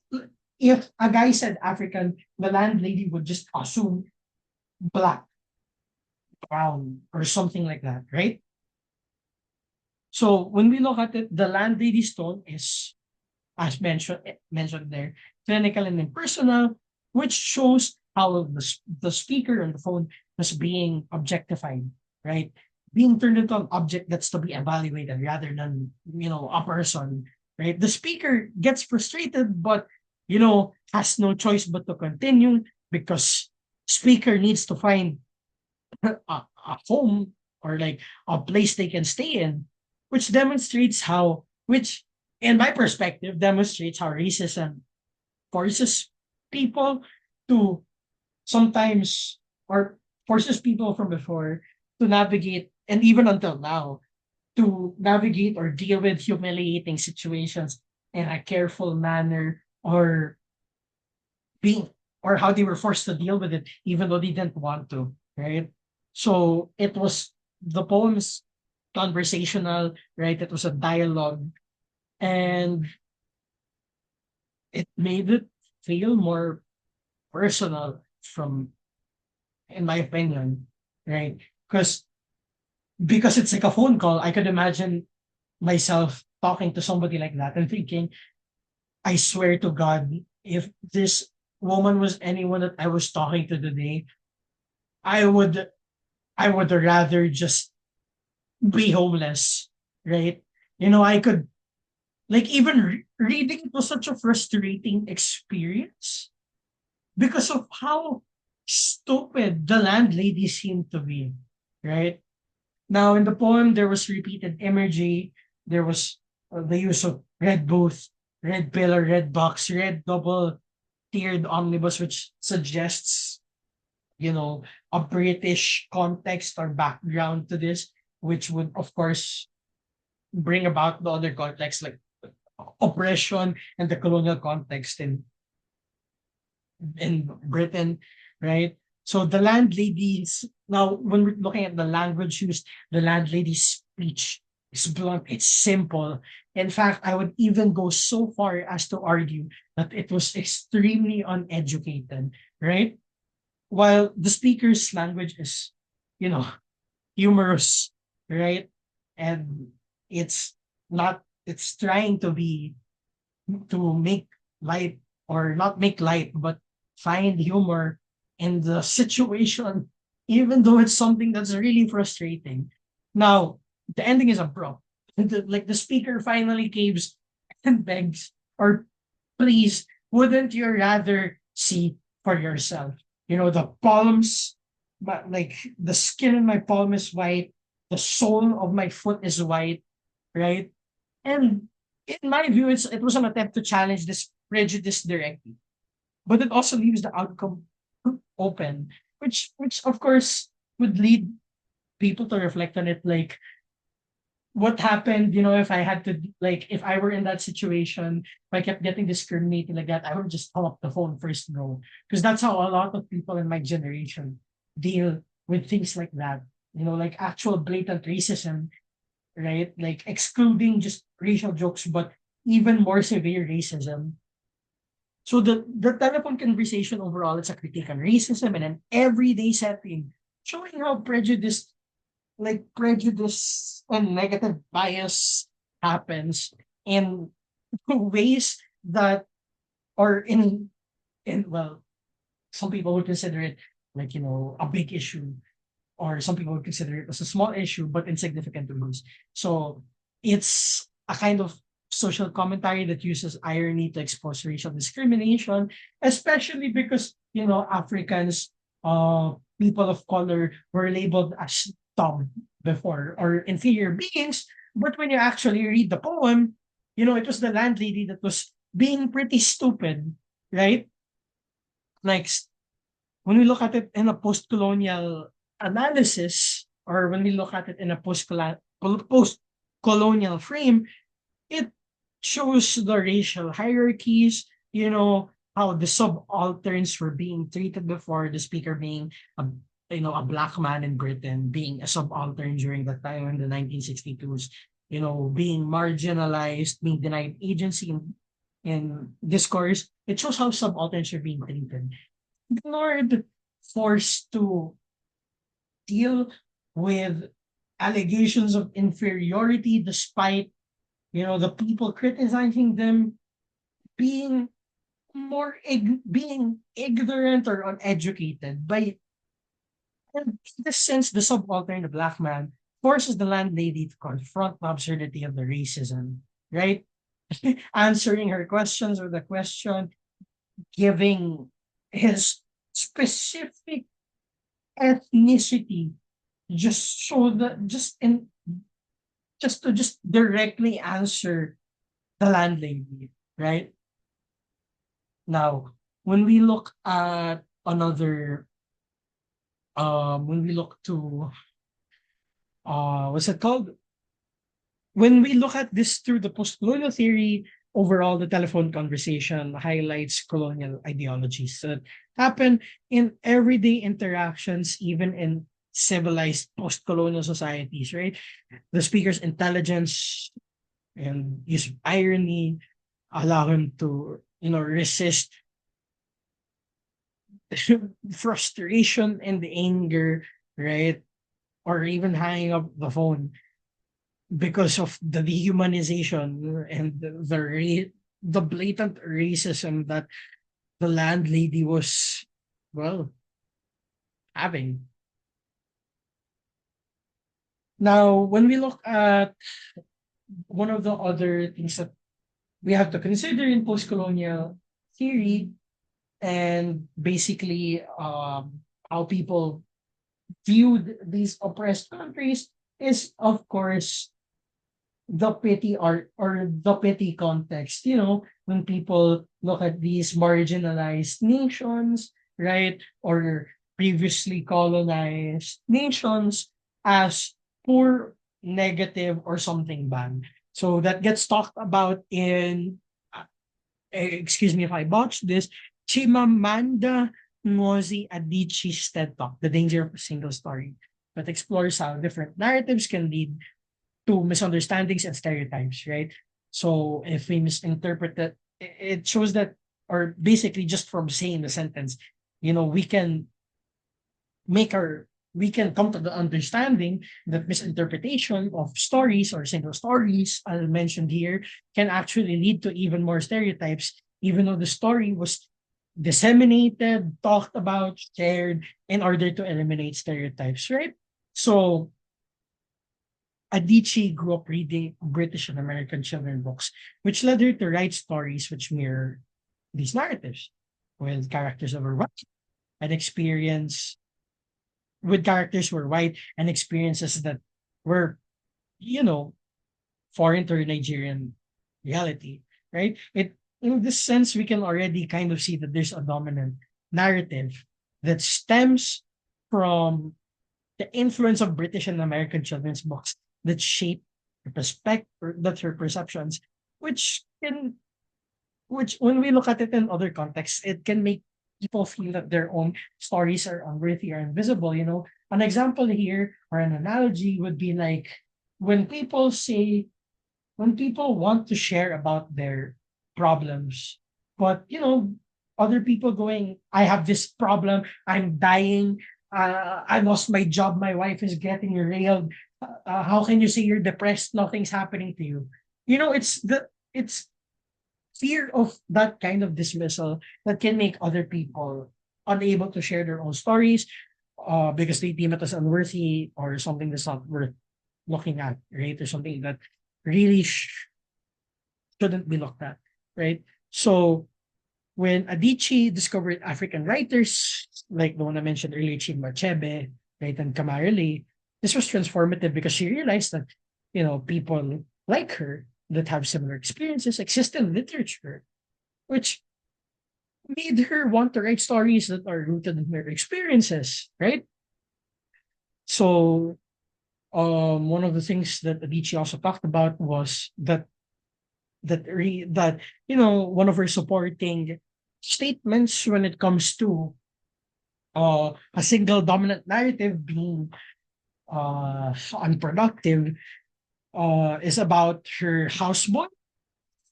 S1: if a guy said African, the landlady would just assume black, brown, or something like that, right? So when we look at it, the landlady's tone is, as mentioned there, clinical and impersonal, which shows how the speaker on the phone was being objectified, right? Being turned into an object that's to be evaluated rather than, a person, right? The speaker gets frustrated, but, has no choice but to continue because speaker needs to find a home or like a place they can stay in, which in my perspective, demonstrates how racism forces people to sometimes, or forces people from before to navigate, and even until now, to navigate or deal with humiliating situations in a careful manner, or being or how they were forced to deal with it even though they didn't want to, right? So the poems conversational, right? It was a dialogue, and it made it feel more personal from in my opinion, right? Because it's like a phone call, I could imagine myself talking to somebody like that and thinking, I swear to God, if this woman was anyone that I was talking to today, I would I would rather just be homeless, right? I could like even reading it was such a frustrating experience because of how stupid the landlady seemed to be, right? Now, in the poem, there was repeated imagery. There was the use of red booth, red pillar, red box, red double tiered omnibus, which suggests, a British context or background to this, which would, of course, bring about the other context like oppression and the colonial context in Britain, right? So the landladies, now when we're looking at the language used, the landlady's speech is blunt, it's simple. In fact, I would even go so far as to argue that it was extremely uneducated, right? While the speaker's language is, you know, humorous, right? And it's it's trying to make light, or not make light, but find humor in the situation, even though it's something that's really frustrating. Now, the ending is abrupt. Like the speaker finally caves and begs, or please, wouldn't you rather see for yourself? The palms, but like the skin in my palm is white, the sole of my foot is white, right? And in my view, it was an attempt to challenge this prejudice directly. but it also leaves the outcome open, which of course would lead people to reflect on it, like what happened, if I had to, like, if I were in that situation, if I kept getting discriminated like that, I would just hung up the phone first go. Because that's how a lot of people in my generation deal with things like that. Like actual blatant racism, right? Like excluding just racial jokes, but even more severe racism. So the telephone conversation overall, it's a critique on racism in an everyday setting, showing how prejudice and negative bias happens in ways that are in well, some people would consider it like, a big issue, or some people would consider it as a small issue but insignificant to lose. So it's a kind of social commentary that uses irony to expose racial discrimination, especially because, Africans, people of color were labeled as dumb before, or inferior beings. But when you actually read the poem, it was the landlady that was being pretty stupid, right? Like when we look at it in a post-colonial analysis, or when we look at it in a post-colonial frame, it shows the racial hierarchies, how the subalterns were being treated before, the speaker being a black man in Britain, being a subaltern during that time in the 1962s, being marginalized, being denied agency in discourse. It shows how subalterns are being treated. Ignored, forced to deal with allegations of inferiority despite, the people criticizing them being being ignorant or uneducated. In this sense, the subaltern, the black man, forces the landlady to confront the absurdity of the racism, right? Answering her questions with a question, giving his specific ethnicity, just so that just to just directly answer the landlady, right? Now, when we look at another, when we look to, what's it called? When we look at this through the post-colonial theory, overall, the telephone conversation highlights colonial ideologies that happen in everyday interactions, even in civilized post-colonial societies, right? The speaker's intelligence and use of irony allow him to, resist frustration and anger, right? Or even hanging up the phone because of the dehumanization and the blatant racism that the landlady was, well, having. Now, when we look at one of the other things that we have to consider in post-colonial theory, and basically how people viewed these oppressed countries, is of course the pity art, or the pity context, when people look at these marginalized nations, right, or previously colonized nations as poor, negative, or something bad. So that gets talked about in, excuse me if I botched this, Chimamanda Ngozi Adichie's TED Talk, The Danger of a Single Story, that explores how different narratives can lead to misunderstandings and stereotypes, right? So if we misinterpret it, it shows that, or basically just from saying the sentence, we can we can come to the understanding that misinterpretation of stories, or single stories, as mentioned here, can actually lead to even more stereotypes, even though the story was disseminated, talked about, shared in order to eliminate stereotypes, right? So Adichie grew up reading British and American children books, which led her to write stories which mirror these narratives, with characters that were white and experience with characters who were white and experiences that were, you know, foreign to Nigerian reality, right? in this sense, we can already kind of see that there's a dominant narrative that stems from the influence of British and American children's books that shape her that her perceptions, which can which when we look at it in other contexts, it can make people feel that their own stories are unworthy or invisible. You know, an example here or an analogy would be like when people say when people want to share about their problems, but other people going, I have this problem, I'm dying, I lost my job, my wife is getting railed. How can you say you're depressed? Nothing's happening to you. It's fear of that kind of dismissal that can make other people unable to share their own stories, because they deem it as unworthy or something that's not worth looking at, right? Or something that really shouldn't be looked at, right? So when Adichie discovered African writers, like the one I mentioned earlier, Chinua Achebe, right, and Kamarili, this was transformative because she realized that, people like her that have similar experiences exist in literature, which made her want to write stories that are rooted in her experiences, right? So, one of the things that Adichie also talked about was that one of her supporting statements when it comes to a single dominant narrative being unproductive is about her houseboy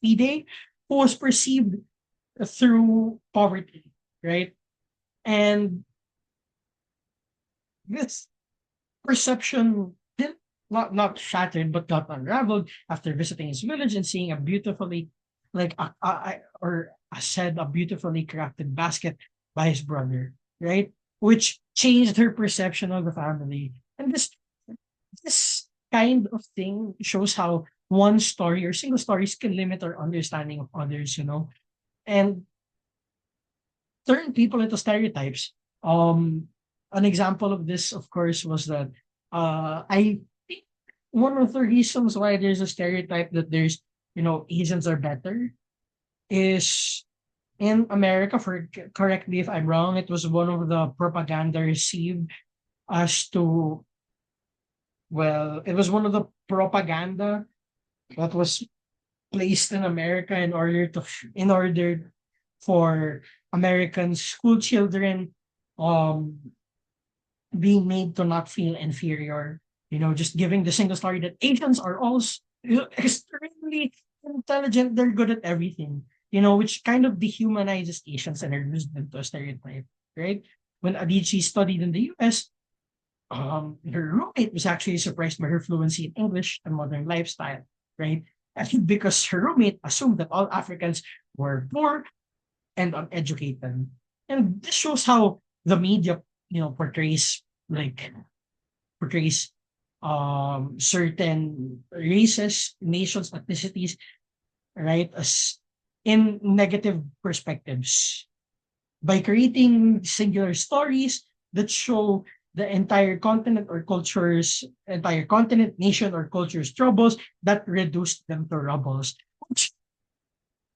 S1: Fide, who was perceived through poverty, right? And this perception didn't not shattered but got unraveled after visiting his village and seeing a beautifully like or a beautifully crafted basket by his brother, right? Which changed her perception of the family. And this kind of thing shows how one story or single stories can limit our understanding of others, and turn people into stereotypes. An example of this, of course, was that I think one of the reasons why there's a stereotype that Asians are better is in America. Correct me if I'm wrong. It was one of the propaganda received as to it was one of the propaganda that was placed in America in order for American school children um being made to not feel inferior. Just giving the single story that Asians are also extremely intelligent, they're good at everything, which kind of dehumanizes Asians and reduces them to a stereotype, right? When Adichie studied in the US, her roommate was actually surprised by her fluency in English and modern lifestyle, right? I think because her roommate assumed that all Africans were poor and uneducated. And this shows how the media, like portrays certain races, nations, ethnicities, right, as in negative perspectives by creating singular stories that show the entire continent, nation, or culture's troubles that reduce them to rubbles, which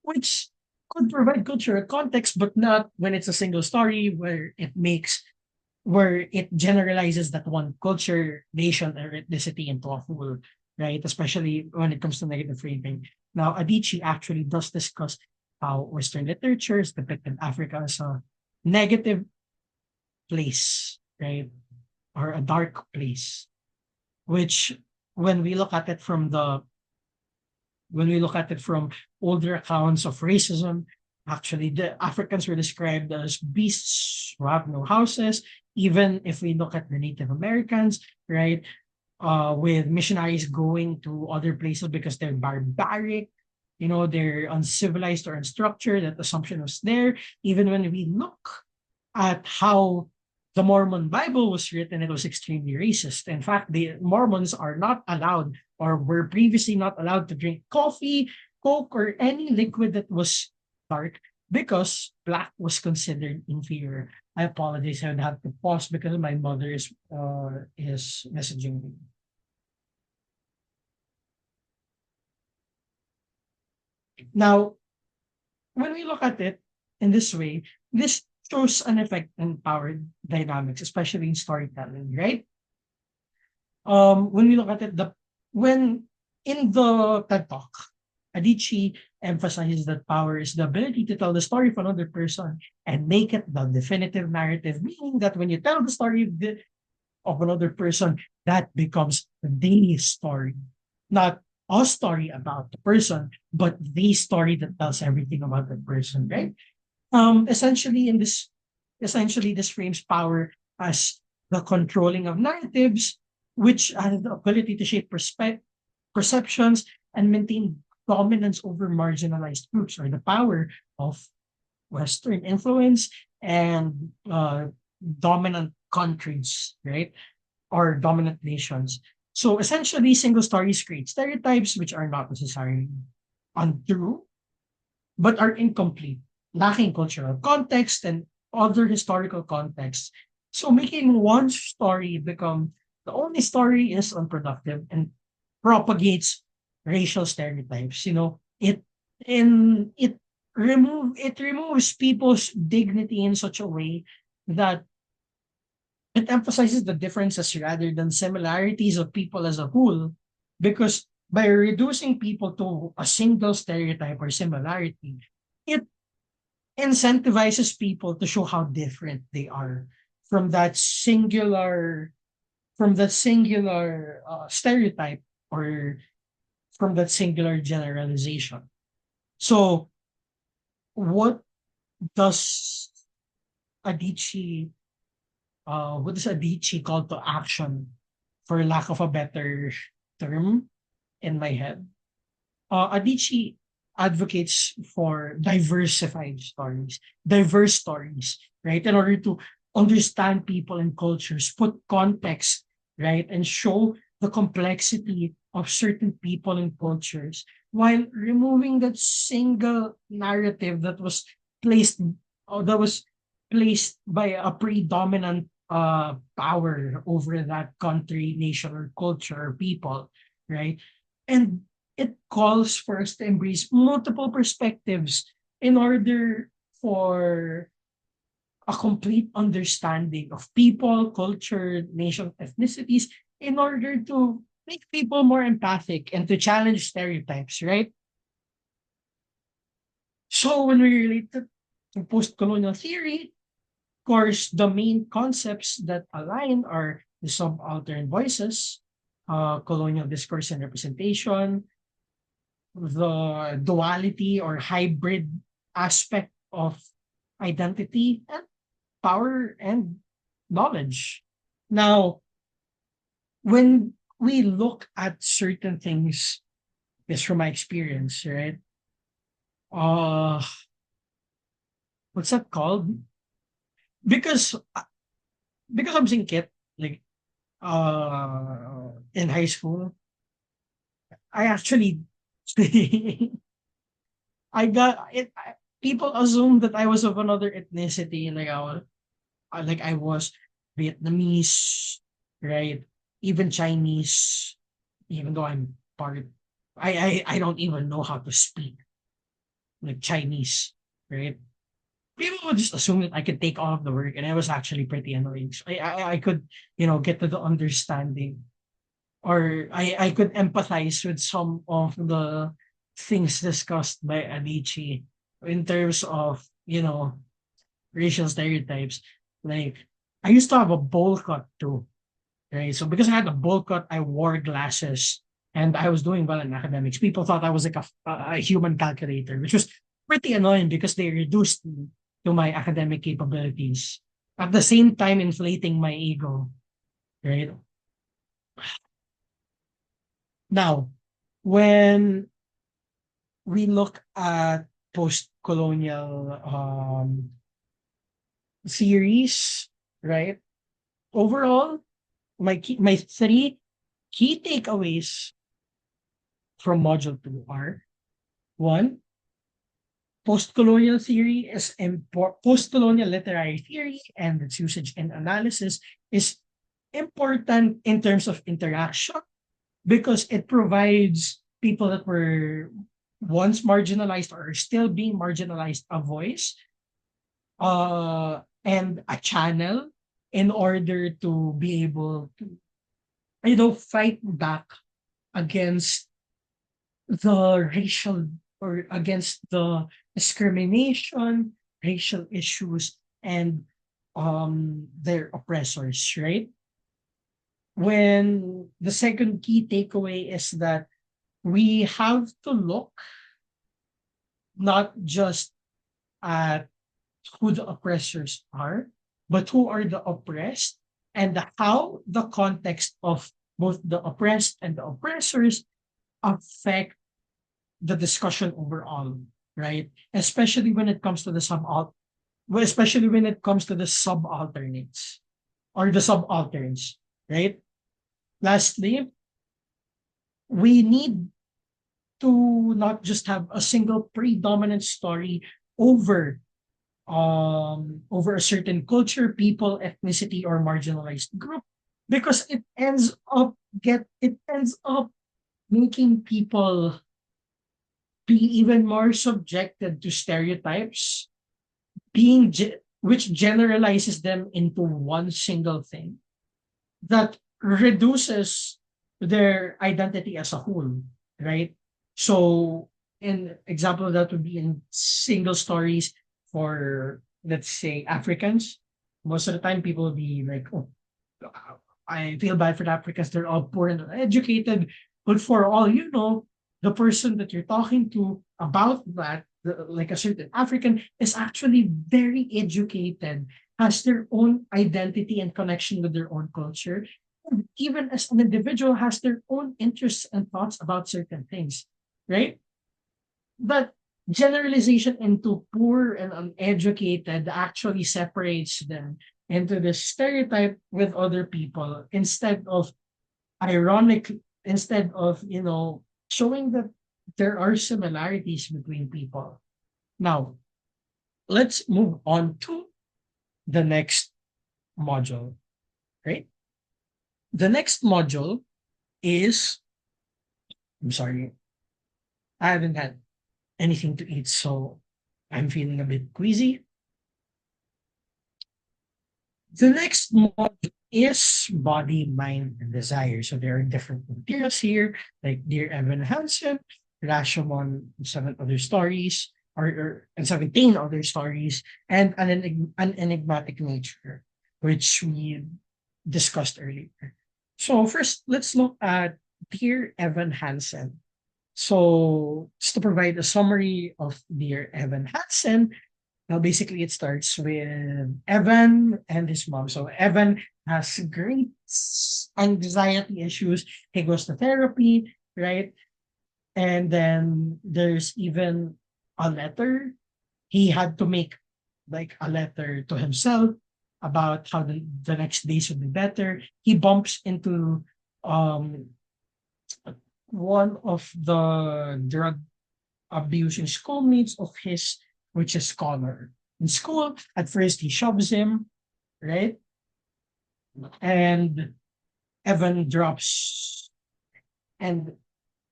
S1: which could provide cultural context, but not when it's a single story where it generalizes that one culture, nation, or ethnicity into a whole, right? Especially when it comes to negative framing. Now, Adichie actually does discuss how Western literature has depicted Africa as a negative place, right? Or a dark place, which when we look at it from the when we look at it from older accounts of racism, actually the Africans were described as beasts who have no houses. Even if we look at the Native Americans, right, with missionaries going to other places because they're barbaric, they're uncivilized or unstructured. That assumption was there. Even when we look at how the Mormon Bible was written, it was extremely racist. In fact, the Mormons are not allowed or were previously not allowed to drink coffee, Coke, or any liquid that was dark because black was considered inferior. I apologize. I would have to pause because my mother is messaging me. Now, when we look at it in this way, this shows an effect in power dynamics, especially in storytelling, right? When we look at it, the when in the TED Talk, Adichie emphasizes that power is the ability to tell the story of another person and make it the definitive narrative, meaning that when you tell the story of another person, that becomes the story, not a story about the person, but the story that tells everything about the person, right? Essentially, this frames power as the controlling of narratives, which have the ability to shape perceptions and maintain dominance over marginalized groups, or the power of Western influence and dominant countries, right? Or dominant nations. So essentially, single stories create stereotypes which are not necessarily untrue, but are incomplete, lacking cultural context and other historical contexts. So making one story become the only story is unproductive and propagates racial stereotypes. It removes people's dignity in such a way that it emphasizes the differences rather than similarities of people as a whole, because by reducing people to a single stereotype or similarity, it incentivizes people to show how different they are from that singular stereotype, or from that singular generalization. So what does Adichie what does Adichie call to action, for lack of a better term in my head? Adichie advocates for diverse stories, right? In order to understand people and cultures, put context, right? And show the complexity of certain people and cultures, while removing that single narrative placed that was placed by a predominant power over that country, nation, or culture, or people, right? And it calls for us to embrace multiple perspectives in order for a complete understanding of people, culture, nation, ethnicities, in order to make people more empathic and to challenge stereotypes, right? So when we relate it to post-colonial theory, of course, the main concepts that align are the subaltern voices, colonial discourse and representation, the duality or hybrid aspect of identity, and power and knowledge. Now, when we look at certain things, this from my experience, right? Uh, what's that called? Because because I'm seeing Kit, like in high school, I actually I got it. People assumed that I was of another ethnicity, like I was Vietnamese, right? Even Chinese, even though I'm part. I don't even know how to speak like Chinese, right? People would just assume that I could take all of the work, and it was actually pretty annoying. So I could, get to the understanding, or I could empathize with some of the things discussed by Adichie in terms of, racial stereotypes. Like, I used to have a bowl cut too, right? So because I had a bowl cut, I wore glasses and I was doing well in academics. People thought I was like a human calculator, which was pretty annoying because they reduced me to my academic capabilities. At the same time, inflating my ego, right? Now, when we look at post-colonial series, right? Overall, my three key takeaways from module 2 are: one, post-colonial literary theory and its usage and analysis is important in terms of interaction, because it provides people that were once marginalized or still being marginalized a voice and a channel in order to be able to fight back against the racial or against the discrimination, racial issues, and their oppressors, right? When the second key takeaway is that we have to look not just at who the oppressors are, but who are the oppressed and how the context of both the oppressed and the oppressors affect the discussion overall, right? Especially when it comes to the especially when it comes to the subalternates or the subalterns, right? Lastly, we need to not just have a single predominant story over over a certain culture, people, ethnicity, or marginalized group, because it ends up making people be even more subjected to stereotypes, which generalizes them into one single thing that reduces their identity as a whole, right? So, an example of that would be in single stories for, let's say, Africans. Most of the time, people will be like, "Oh, I feel bad for the Africans. They're all poor and uneducated." But for all you know, the person that you're talking to about that, like a certain African, is actually very educated, has their own identity and connection with their own culture, and even as an individual, has their own interests and thoughts about certain things, right? But generalization into poor and uneducated actually separates them into this stereotype with other people ironic instead of showing that there are similarities between people. Now, let's move on to the next module, right? The next module is, I'm sorry, I haven't had anything to eat, so I'm feeling a bit queasy. The next module is body, mind, and desire. So there are different materials here, like Dear Evan Hansen, Rashomon, and seven other stories, and 17 other stories, and an enigmatic nature, which we discussed earlier. So first, let's look at Dear Evan Hansen. So just to provide a summary of Dear Evan Hansen, now, basically, it starts with Evan and his mom. So Evan has great anxiety issues. He goes to therapy, right? And then there's even a letter. He had to make like a letter to himself about how the next days would be better. He bumps into um one of the drug abusing schoolmates of his, which is Connor. In school, at first he shoves him, right? And Evan drops and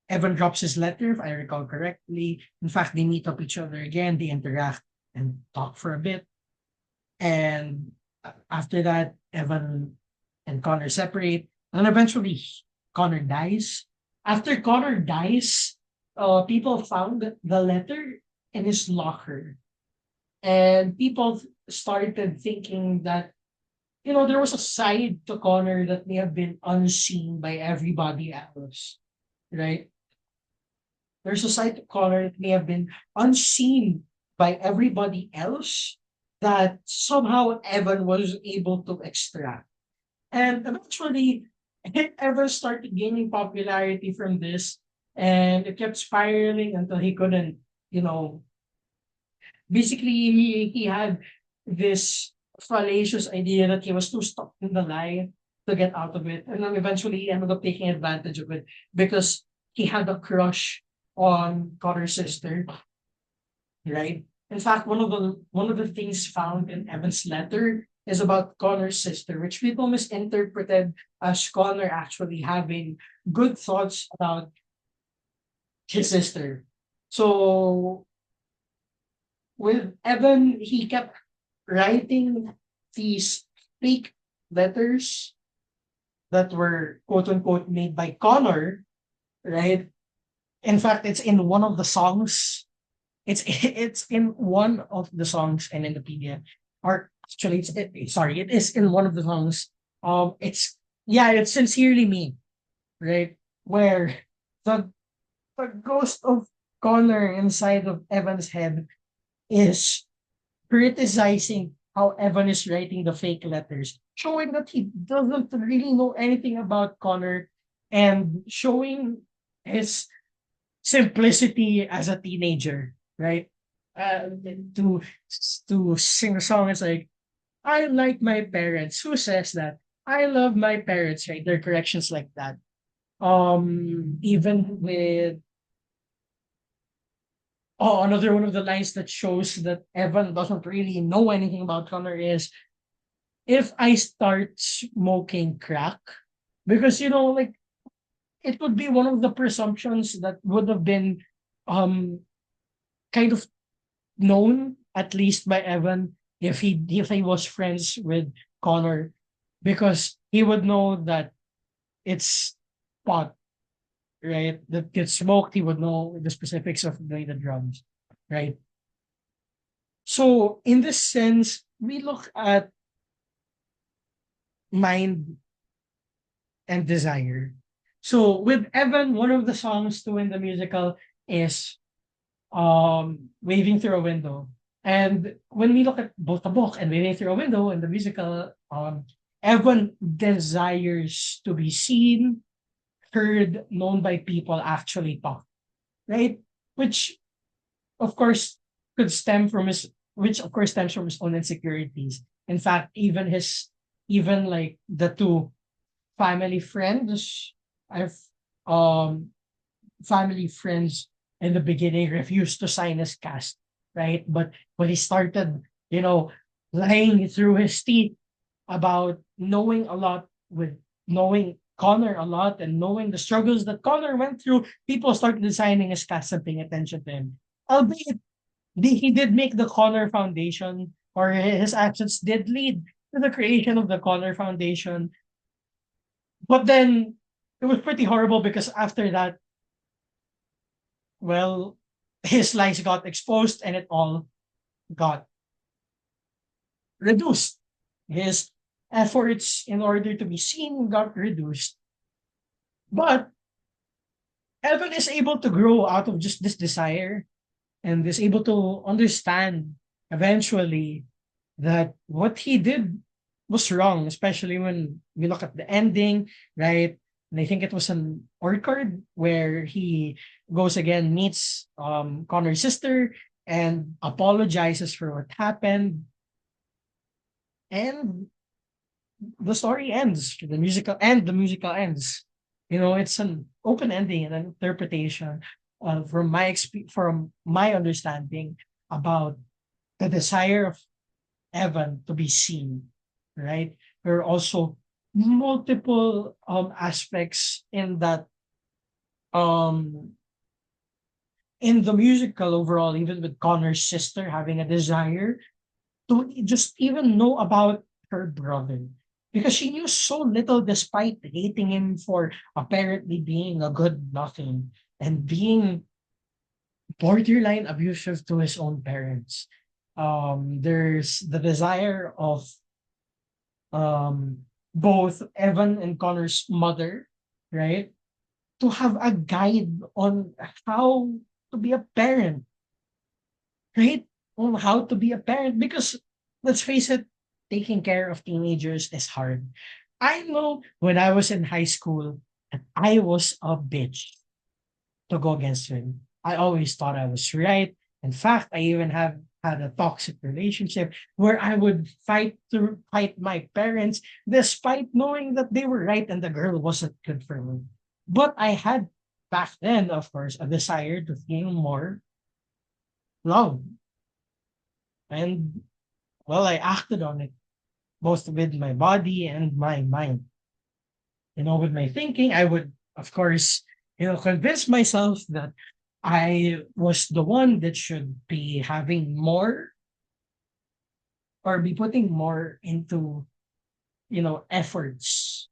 S1: Evan drops his letter, if I recall correctly. In fact, they meet up each other again, they interact and talk for a bit. And after that, Evan and Connor separate. And eventually Connor dies. After Connor dies, people found the letter in his locker. And people started thinking that, there was a side to Connor that may have been unseen by everybody else, right? There's a side to Connor that may have been unseen by everybody else that somehow Evan was able to extract. And eventually, Evan started gaining popularity from this, and it kept spiraling until he couldn't, you know, basically he had this fallacious idea that he was too stuck in the lie to get out of it. And then eventually he ended up taking advantage of it because he had a crush on Connor's sister, right? In fact, one of the things found in Evan's letter is about Connor's sister, which people misinterpreted as Connor actually having good thoughts about his sister. So with Evan, he kept writing these fake letters that were quote unquote made by Connor, right? In fact, it's in one of the songs. It's in one of the songs in Wikipedia. Or actually sorry, it is in one of the songs. It's yeah, it's sincerely me, right? Where the the ghost of Connor inside of Evan's head is criticizing how Evan is writing the fake letters, showing that he doesn't really know anything about Connor and showing his simplicity as a teenager, right? Uh, to to sing a song, it's like I like my parents. Who says that? I love my parents, right? There are corrections like that. Even with another one of the lines that shows that Evan doesn't really know anything about Connor is if I start smoking crack, because like it would be one of the presumptions that would have been um kind of known at least by Evan if he was friends with Connor, because he would know that it's pot, right? That gets smoked. He would know the specifics of the drums, right? So in this sense, we look at mind and desire. So with Evan, one of the songs to win the musical is Waving Through a Window. And when we look at both the book and Waving Through a Window and the musical, Evan desires to be seen, heard, known by people, actually talk, right? Which of course could stem from his which of course stems from his own insecurities. In fact, even like the two family friends, I've um family friends in the beginning refused to sign his cast, right? But when he started, you know, lying through his teeth about knowing a lot with knowing Connor a lot and knowing the struggles that Connor went through, people started designing his cast and paying attention to him. Albeit he did make the Connor Foundation, or his actions did lead to the creation of the Connor Foundation. But then it was pretty horrible because after that, well, his lies got exposed and it all got reduced. His efforts in order to be seen got reduced. But Evan is able to grow out of just this desire and is able to understand eventually that what he did was wrong, especially when we look at the ending, right? And I think it was an orchard where he goes again, meets Connor's sister and apologizes for what happened. And the story ends. The musical ends. It's an open ending and an interpretation from my understanding about the desire of Evan to be seen, right? There are also multiple aspects um in the musical overall, even with Connor's sister having a desire to just even know about her brother. Because she knew so little despite hating him for apparently being a good nothing and being borderline abusive to his own parents. There's the desire of both Evan and Connor's mother, right? To have a guide on how to be a parent, right? On how to be a parent. Because let's face it, taking care of teenagers is hard. I know when I was in high school, and I was a bitch to go against him. I always thought I was right. In fact, I even have had a toxic relationship where I would fight my parents despite knowing that they were right and the girl wasn't good for me. But I had back then, of course, a desire to feel more love. And well, I acted on it both with my body and my mind. With my thinking, I would, of course, convince myself that I was the one that should be having more or be putting more into, efforts,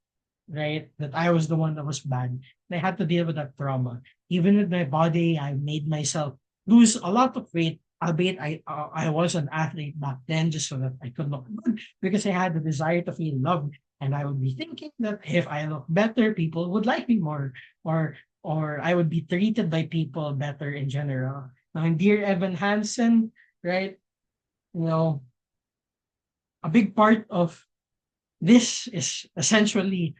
S1: right? That I was the one that was bad. And I had to deal with that trauma. Even with my body, I made myself lose a lot of weight, albeit I was an athlete back then just so that I could look good because I had the desire to feel loved. And I would be thinking that if I look better, people would like me more, or I would be treated by people better in general. Now, in Dear Evan Hansen, right? You know, a big part of this is essentially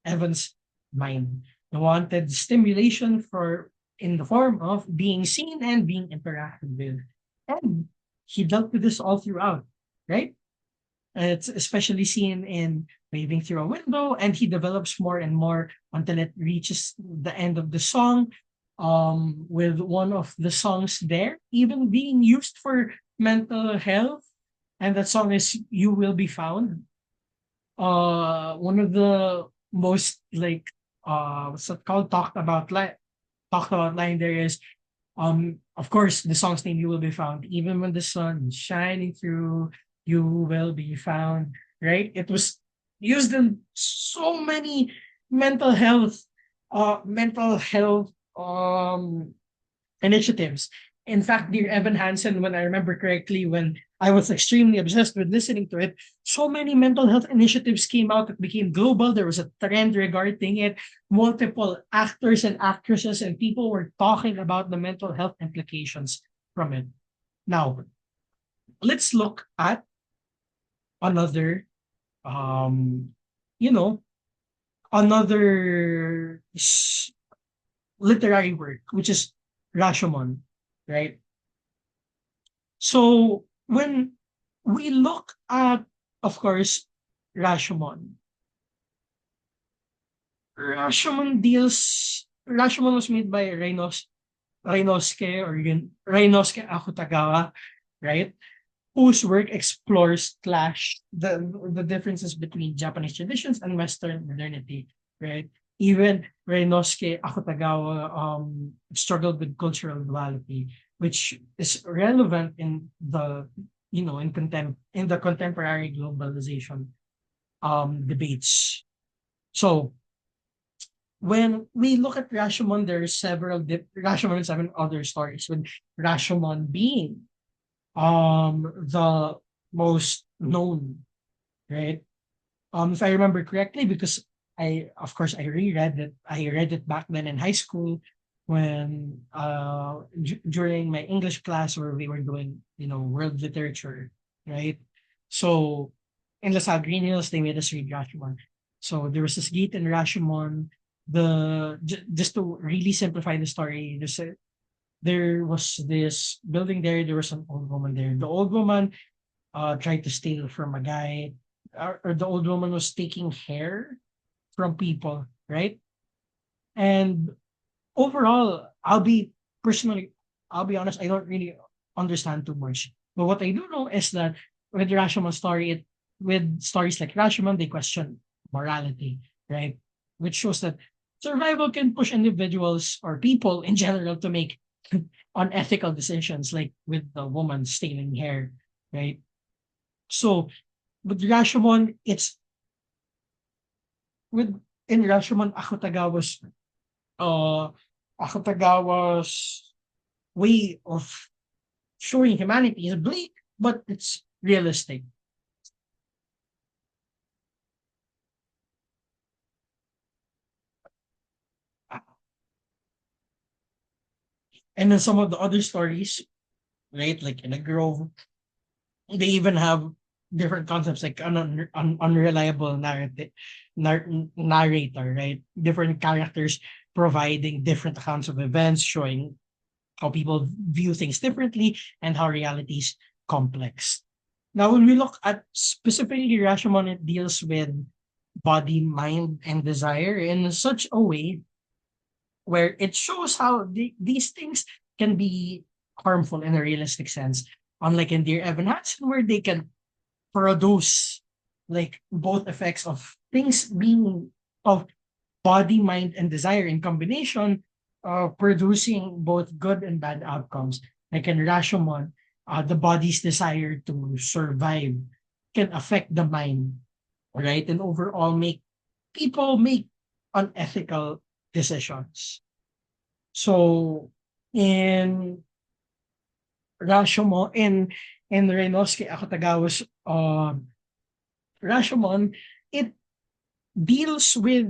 S1: Evan's mind. He wanted stimulation for in the form of being seen and being interacted with. And he dealt with this all throughout, right? It's especially seen in waving through a window, and he develops more and more until it reaches the end of the song. With one of the songs there, even being used for mental health, and that song is "You Will Be Found." One of the most like what's it called talked about line there is of course the song's name "You Will Be Found." Even when the sun is shining through, you will be found. Right? It was used in so many mental health mental health initiatives. In fact, Dear Evan Hansen, when I remember correctly, when I was extremely obsessed with listening to it, so many mental health initiatives came out that became global. There was a trend regarding it. Multiple actors and actresses and people were talking about the mental health implications from it. Now, let's look at another, um, you know, another literary work, which is Rashomon, right? So when we look at, of course, Rashomon, Rashomon was made by Reinosuke or Reinosuke Akutagawa, right? Whose work explores clash the differences between Japanese traditions and Western modernity, right? Even Reinosuke Akutagawa struggled with cultural duality, which is relevant in the in the contemporary globalization debates. So when we look at Rashomon, there are Rashomon and seven other stories, with Rashomon being the most known, right? If I remember correctly, because of course I read it back then in high school when during my English class where we were doing world literature, right? So in LaSalle Green Hills they made us read Rashomon. So there was this gate in Rashomon. Just to really simplify the story, there was this building there. There was an old woman there. The old woman tried to steal from a guy, or the old woman was taking hair from people, right? And overall, I'll be honest, I don't really understand too much. But what I do know is that with with stories like Rashomon, they question morality, right? Which shows that survival can push individuals or people in general to make unethical decisions, like with the woman stealing hair, right? So with Rashomon, it's with in Rashomon, uh Akutagawa's way of showing humanity is bleak, but it's realistic. And then some of the other stories, right, like in a grove, they even have different concepts like an unreliable narrator, right? Different characters providing different accounts of events, showing how people view things differently and how reality is complex. Now, when we look at specifically Rashomon, it deals with body, mind, and desire in such a way where it shows how these things can be harmful in a realistic sense. Unlike in Dear Evan Hansen, where they can produce like both effects of things being of body, mind, and desire in combination. producing both good and bad outcomes. Like in Rashomon, the body's desire to survive can affect the mind, right? And overall make people make unethical decisions. So in Rashomon, in Reinosuke Akutagawa's Rashomon, it deals with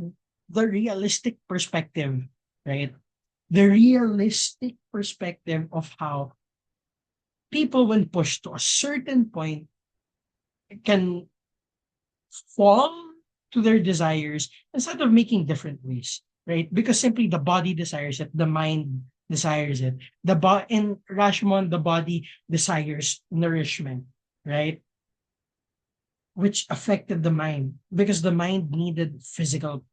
S1: the realistic perspective, right? The realistic perspective of how people, when pushed to a certain point, can fall to their desires instead of making different ways, right? Because simply the body desires it, the mind desires it. In Rashomon, the body desires nourishment, right? Which affected the mind because the mind needed physical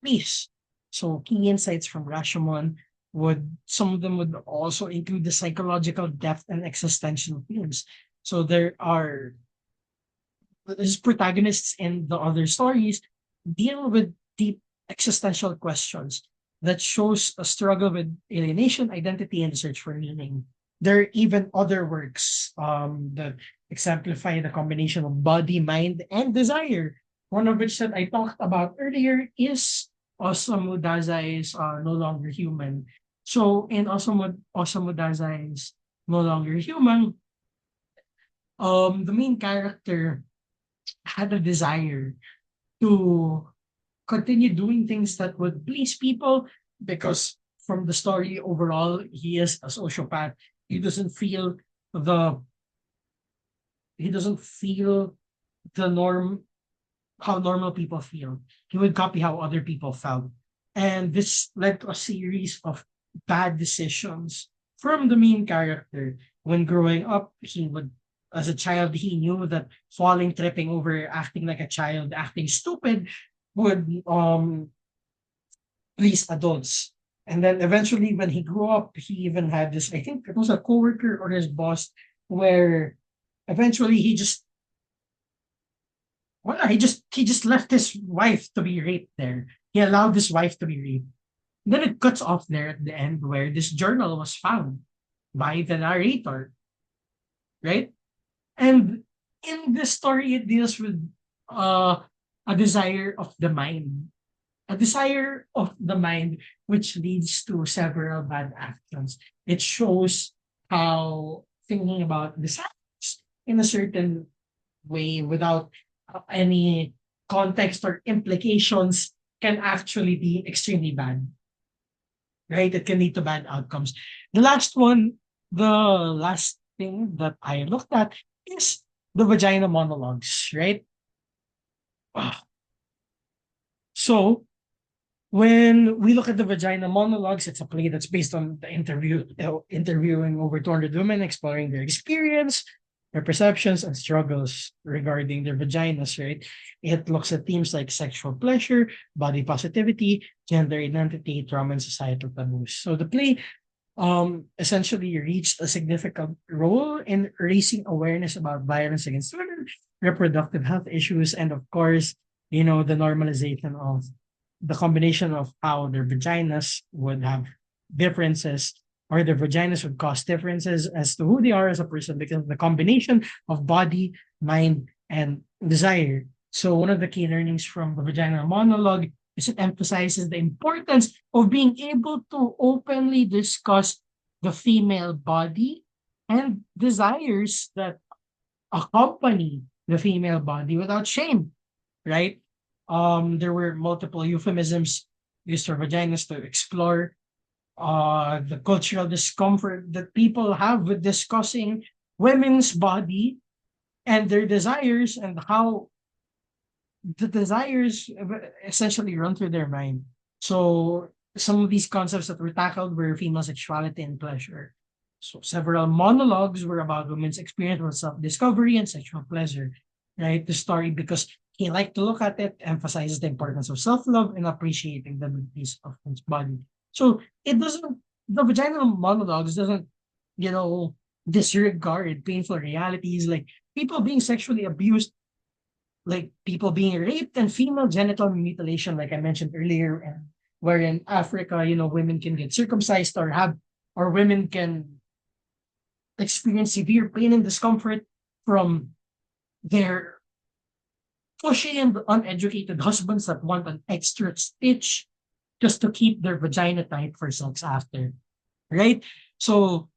S1: peace. So key insights from Rashomon would some of them would also include the psychological depth and existential themes. So there's protagonists in the other stories deal with deep existential questions that shows a struggle with alienation, identity, and search for meaning. There are even other works that exemplify the combination of body, mind, and desire. One of which that I talked about earlier is Osamu Dazai's No Longer Human. So in Osamu Dazai's No Longer Human, the main character had a desire to continue doing things that would please people because from the story overall he is a sociopath. He doesn't feel the he doesn't feel the norm how normal people feel. He would copy how other people felt. And this led to a series of bad decisions from the main character. When growing up, as a child, he knew that falling, tripping over, acting like a child, acting stupid would please adults. And then eventually, when he grew up, he even had this, I think it was a coworker or his boss, where eventually he just left his wife to be raped there. He allowed his wife to be raped. Then it cuts off there at the end where this journal was found by the narrator, right? And in this story, it deals with uh, a desire of the mind, a desire of the mind, which leads to several bad actions. It shows how thinking about desires in a certain way without any context or implications can actually be extremely bad, right? It can lead to bad outcomes. The last one, the last thing that I looked at is the vagina monologues, right? Ah, So when we look at the vagina monologues, it's a play that's based on the interviewing over 200 women, exploring their experience, their perceptions, and struggles regarding their vaginas, right? It looks at themes like sexual pleasure, body positivity, gender identity, trauma, and societal taboos. So the play essentially reached a significant role in raising awareness about violence against women, reproductive health issues, and of course, the normalization of the combination of how their vaginas would have differences or their vaginas would cause differences as to who they are as a person because of the combination of body, mind, and desire. So one of the key learnings from the vagina monologue is it emphasizes the importance of being able to openly discuss the female body and desires that accompany the female body without shame, right? There were multiple euphemisms used for vaginas to explore the cultural discomfort that people have with discussing women's body and their desires and how the desires essentially run through their mind. So some of these concepts that were tackled were female sexuality and pleasure. So several monologues were about women's experience with self-discovery and sexual pleasure, right? The story, because he liked to look at it, emphasizes the importance of self-love and appreciating the beauties of one's body. So the vaginal monologues doesn't, you know, disregard painful realities like people being sexually abused, like people being raped and female genital mutilation, like I mentioned earlier, and where in Africa, women can get circumcised or women can experience severe pain and discomfort from their pushy and uneducated husbands that want an extra stitch just to keep their vagina tight for sex after, right? So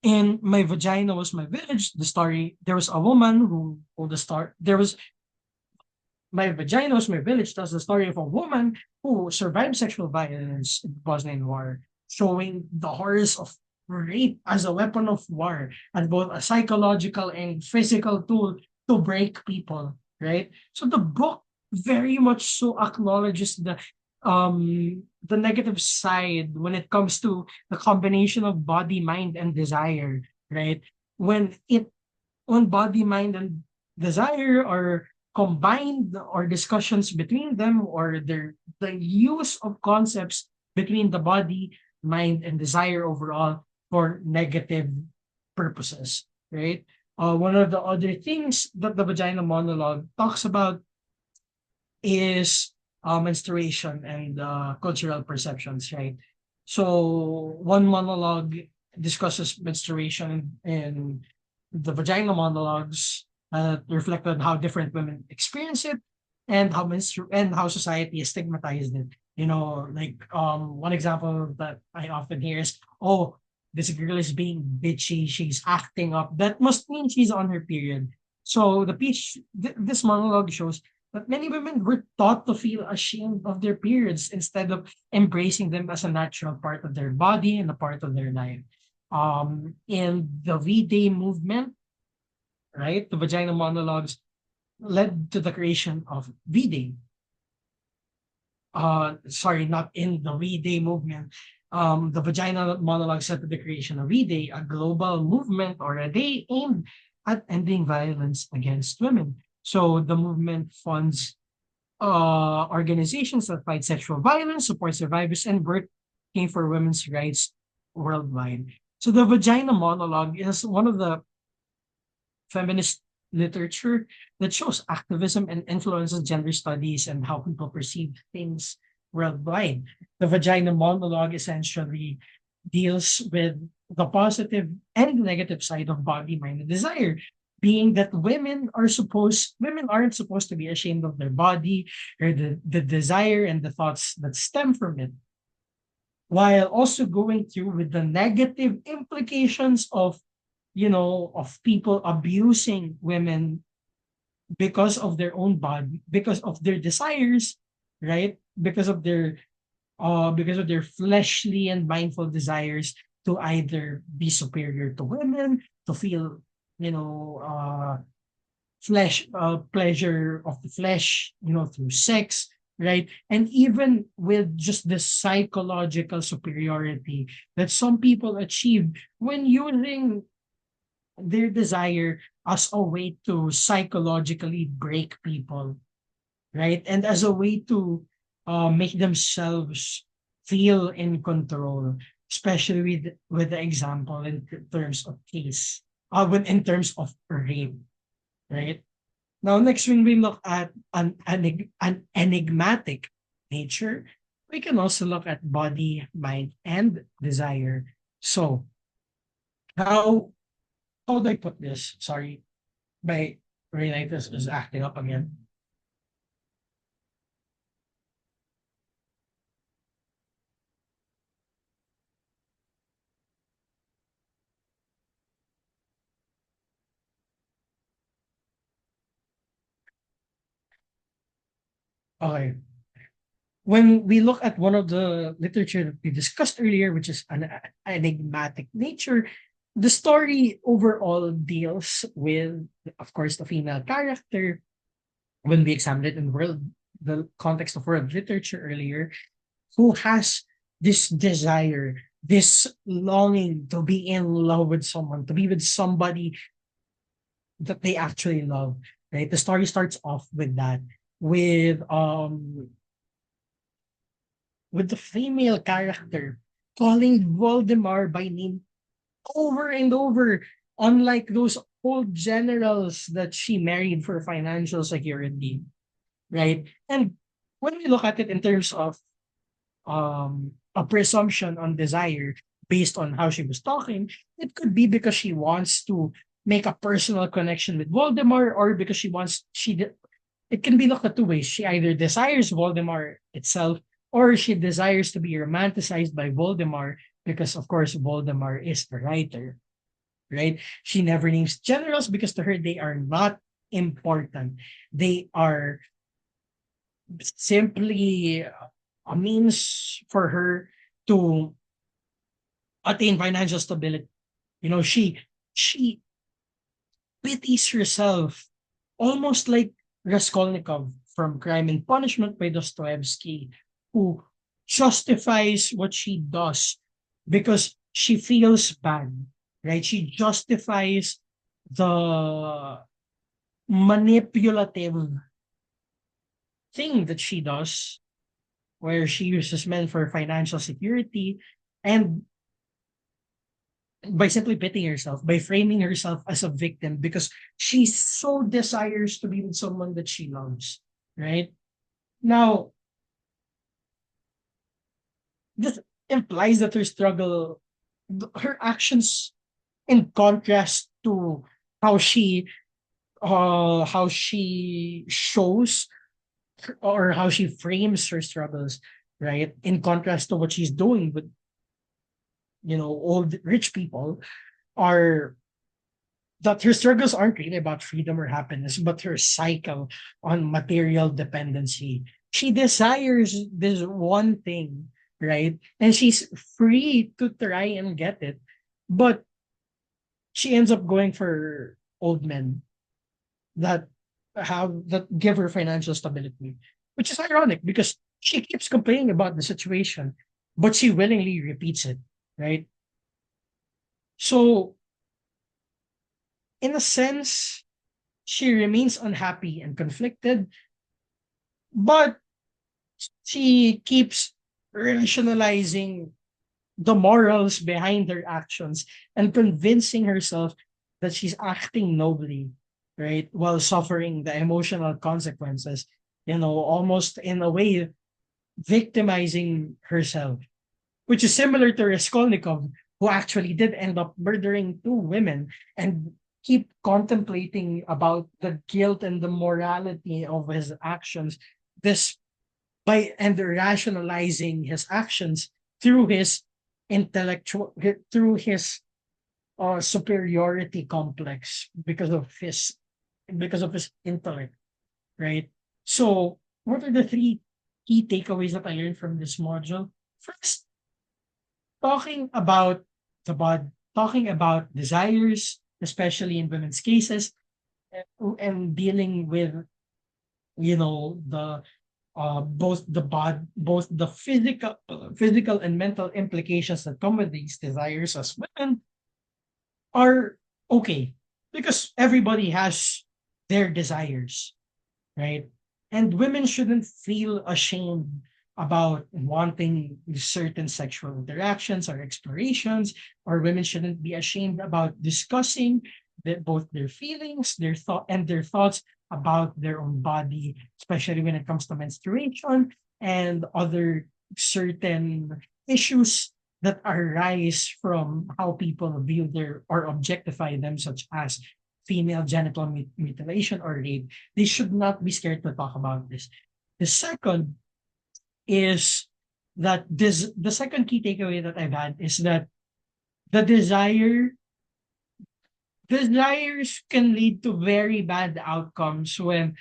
S1: in My Vagina Was My Village, the story, there was a woman who told the story. My Vagina Was My Village tells the story of a woman who survived sexual violence in the Bosnian War, showing the horrors of rape as a weapon of war and both a psychological and physical tool to break people, right? So the book very much so acknowledges the negative side when it comes to the combination of body, mind, and desire, right? When it when body, mind, and desire are combined, or discussions between them, or the use of concepts between the body, mind, and desire overall for negative purposes, right? One of the other things that the vagina monologue talks about is menstruation and cultural perceptions, right? So one monologue discusses menstruation, and the vagina monologues reflect on how different women experience it and how society has stigmatized it. Like one example that I often hear is, oh, this girl is being bitchy, she's acting up. That must mean she's on her period. So this monologue shows but many women were taught to feel ashamed of their periods instead of embracing them as a natural part of their body and a part of their life. In the V-Day movement, right, the vagina monologues led to the creation of V-Day. Sorry, not in the V-Day movement. The vagina monologues led to the creation of V-Day, a global movement or a day aimed at ending violence against women. So the movement funds organizations that fight sexual violence, support survivors, and working for women's rights worldwide. So the vagina monologue is one of the feminist literature that shows activism and influences gender studies and how people perceive things worldwide. The vagina monologue essentially deals with the positive and negative side of body, mind, and desire. Being that women aren't supposed to be ashamed of their body or the desire and the thoughts that stem from it, while also going through with the negative implications of people abusing women because of their own body, because of their desires, right? Because of their fleshly and mindful desires to either be superior to women, to feel, you know, pleasure of the flesh, through sex, right? And even with just the psychological superiority that some people achieve when using their desire as a way to psychologically break people, right? And as a way to make themselves feel in control, especially with the example in terms of in terms of rape, right? Now, next, when we look at an enigmatic nature, we can also look at body, mind, and desire. So, how how do I put this? Sorry, my rhinitis is acting up again. Okay. When we look at one of the literature that we discussed earlier, which is an enigmatic nature, the story overall deals with, of course, the female character. When we examined it in the context of world literature earlier, who has this desire, this longing to be in love with someone, to be with somebody that they actually love. Right? The story starts off with that, with with the female character calling Voldemort by name over and over, unlike those old generals that she married for financial security, right? And when we look at it in terms of a presumption on desire based on how she was talking. It could be because she wants to make a personal connection with Voldemort, or because it can be looked at two ways. She either desires Voldemort itself, or she desires to be romanticized by Voldemort because, of course, Voldemort is the writer, right? She never names generals because to her they are not important. They are simply a means for her to attain financial stability. You know, she pities herself, almost like Raskolnikov from Crime and Punishment by Dostoevsky, who justifies what she does because she feels bad, right? She justifies the manipulative thing that she does, where she uses men for financial security, and by simply pitying herself, by framing herself as a victim because she so desires to be with someone that she loves, right? Now, this implies that her struggle, her actions, in contrast to how she shows or how she frames her struggles, right? In contrast to what she's doing with, old rich people, are that her struggles aren't really about freedom or happiness, but her cycle on material dependency. She desires this one thing, right? And she's free to try and get it, but she ends up going for old men that that give her financial stability, which is ironic because she keeps complaining about the situation, but she willingly repeats it, right? So, in a sense, she remains unhappy and conflicted, but she keeps rationalizing the morals behind her actions and convincing herself that she's acting nobly, right? While suffering the emotional consequences, almost in a way victimizing herself, which is similar to Raskolnikov, who actually did end up murdering two women and keep contemplating about the guilt and the morality of his actions, this by and rationalizing his actions through his through his superiority complex because of his intellect, right? So, what are the three key takeaways that I learned from this module? First, talking about talking about desires, especially in women's cases, and dealing with, the both the physical and mental implications that come with these desires as women are okay because everybody has their desires, right? And women shouldn't feel ashamed about wanting certain sexual interactions or explorations, or women shouldn't be ashamed about discussing both their feelings, their thoughts about their own body, especially when it comes to menstruation and other certain issues that arise from how people view their or objectify them, such as female genital mutilation or rape. They should not be scared to talk about this. The second is that the second key takeaway that I've had is that the desires can lead to very bad outcomes when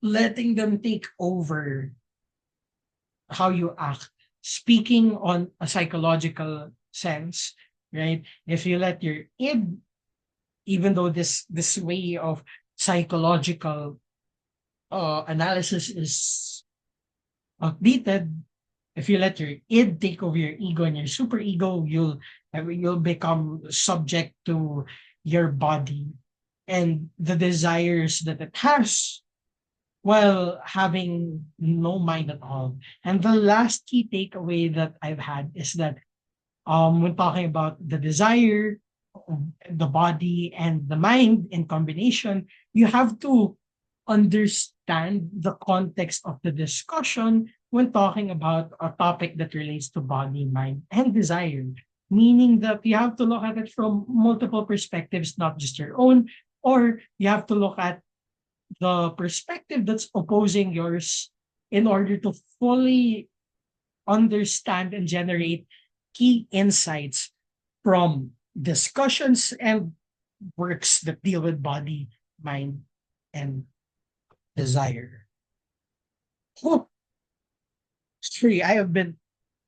S1: letting them take over how you act. Speaking on a psychological sense, right? If you let your id, even though this way of psychological analysis is outdated, if you let your id take over your ego and your super ego, you'll become subject to your body and the desires that it has while having no mind at all. And the last key takeaway that I've had is that when talking about the desire, the body, and the mind in combination, you have to understand the context of the discussion when talking about a topic that relates to body, mind, and desire. Meaning that you have to look at it from multiple perspectives, not just your own, or you have to look at the perspective that's opposing yours in order to fully understand and generate key insights from discussions and works that deal with body, mind, and desire. Oh, sorry, I have been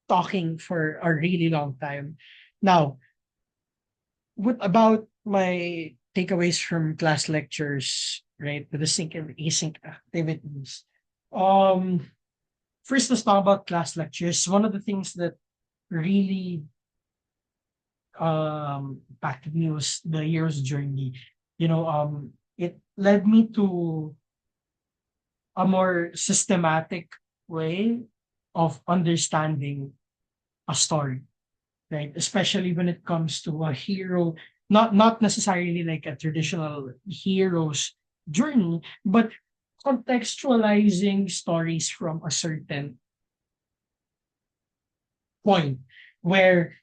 S1: talking for a really long time. Now, what about my takeaways from class lectures, right? With the sync and async activities. Um, First, let's talk about class lectures. One of the things that really impacted me was the hero's journey. It led me to a more systematic way of understanding a story, right? Especially when it comes to a hero, not necessarily like a traditional hero's journey, but contextualizing stories from a certain point where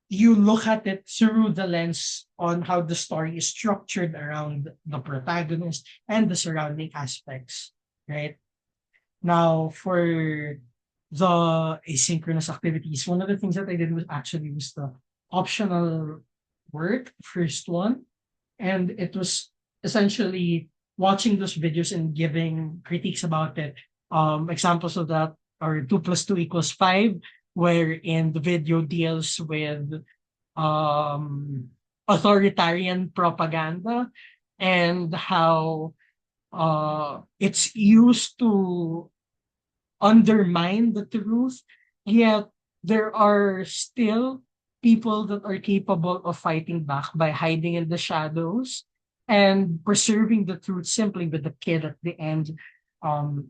S1: you look at it through the lens on how the story is structured around the protagonist and the surrounding aspects, right? Now, for the asynchronous activities, one of the things that I did was the optional work, first one, and it was essentially watching those videos and giving critiques about it. Examples of that are 2 plus 2 equals 5, wherein the video deals with um, authoritarian propaganda and how it's used to undermine the truth, yet there are still people that are capable of fighting back by hiding in the shadows and preserving the truth simply with the kid at the end, um,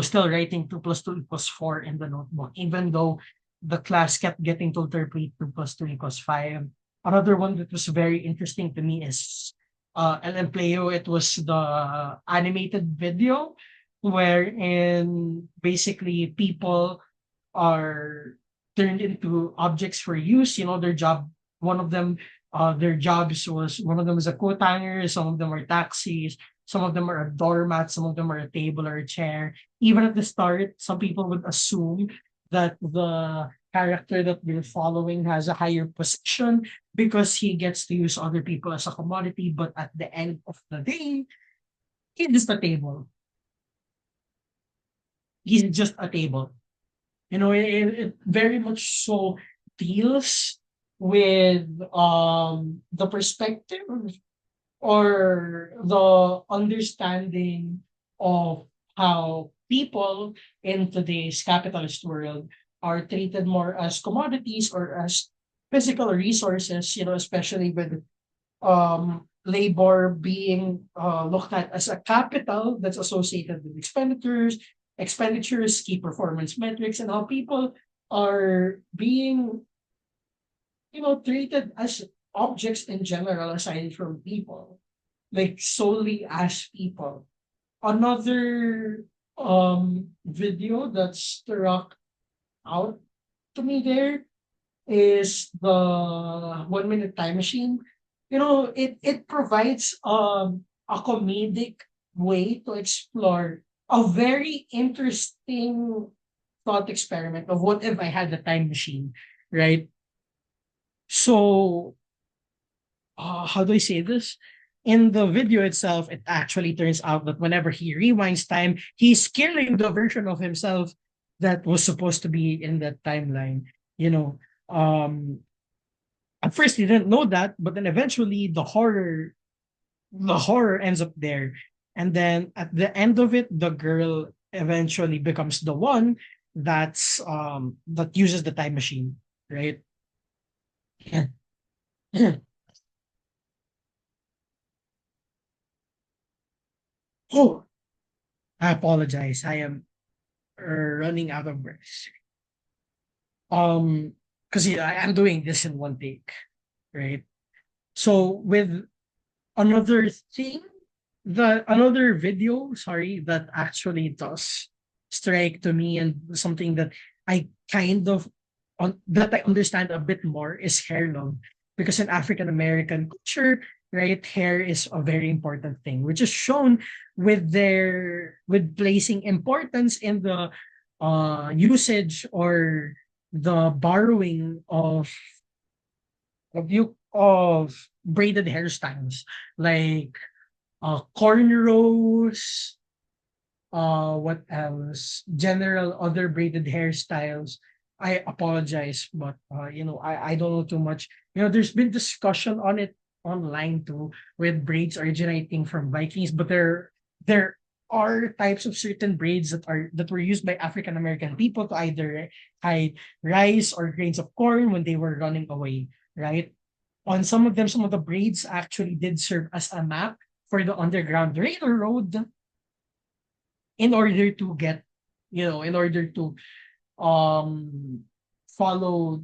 S1: still writing 2 plus 2 equals 4 in the notebook, even though the class kept getting told to repeat 2 plus 2 equals 5. Another one that was very interesting to me is El Empleo. It was the animated video wherein basically people are turned into objects for use. Their job, one of them, their jobs was one of them is a coat hanger, some of them are taxis, some of them are a doormat, some of them are a table or a chair. Even at the start, some people would assume that the character that we're following has a higher position because he gets to use other people as a commodity. But at the end of the day, he's just a table. He's just a table. It very much so deals with the perspective or the understanding of how people in today's capitalist world are treated more as commodities or as physical resources, especially with labor being looked at as a capital that's associated with expenditures, key performance metrics, and how people are being, treated as objects in general aside from people, like solely as people. Another video that struck out to me there is the 1 minute time machine. It provides a comedic way to explore a very interesting thought experiment of what if I had a time machine, right? So, how do I say this? In the video itself, it actually turns out that whenever he rewinds time, he's killing the version of himself that was supposed to be in that timeline. You know, um, at first he didn't know that, but then eventually the horror ends up there. And then at the end of it, the girl eventually becomes the one that uses the time machine, right? Oh, I apologize. I am running out of words. Because I'm doing this in one take, right? So with another thing the another video, sorry, that actually does strike to me and something that I kind of that I understand a bit more is hair love. Because in African American culture, right, hair is a very important thing, which is shown with placing importance in the usage or the borrowing of braided hairstyles like cornrows, what else? General other braided hairstyles. I apologize, but I don't know too much. There's been discussion on it online too, with braids originating from Vikings, but there are types of certain braids that were used by African American people to either hide rice or grains of corn when they were running away, right? On some of them, some of the braids actually did serve as a map for the Underground Railroad in order to get, in order to um follow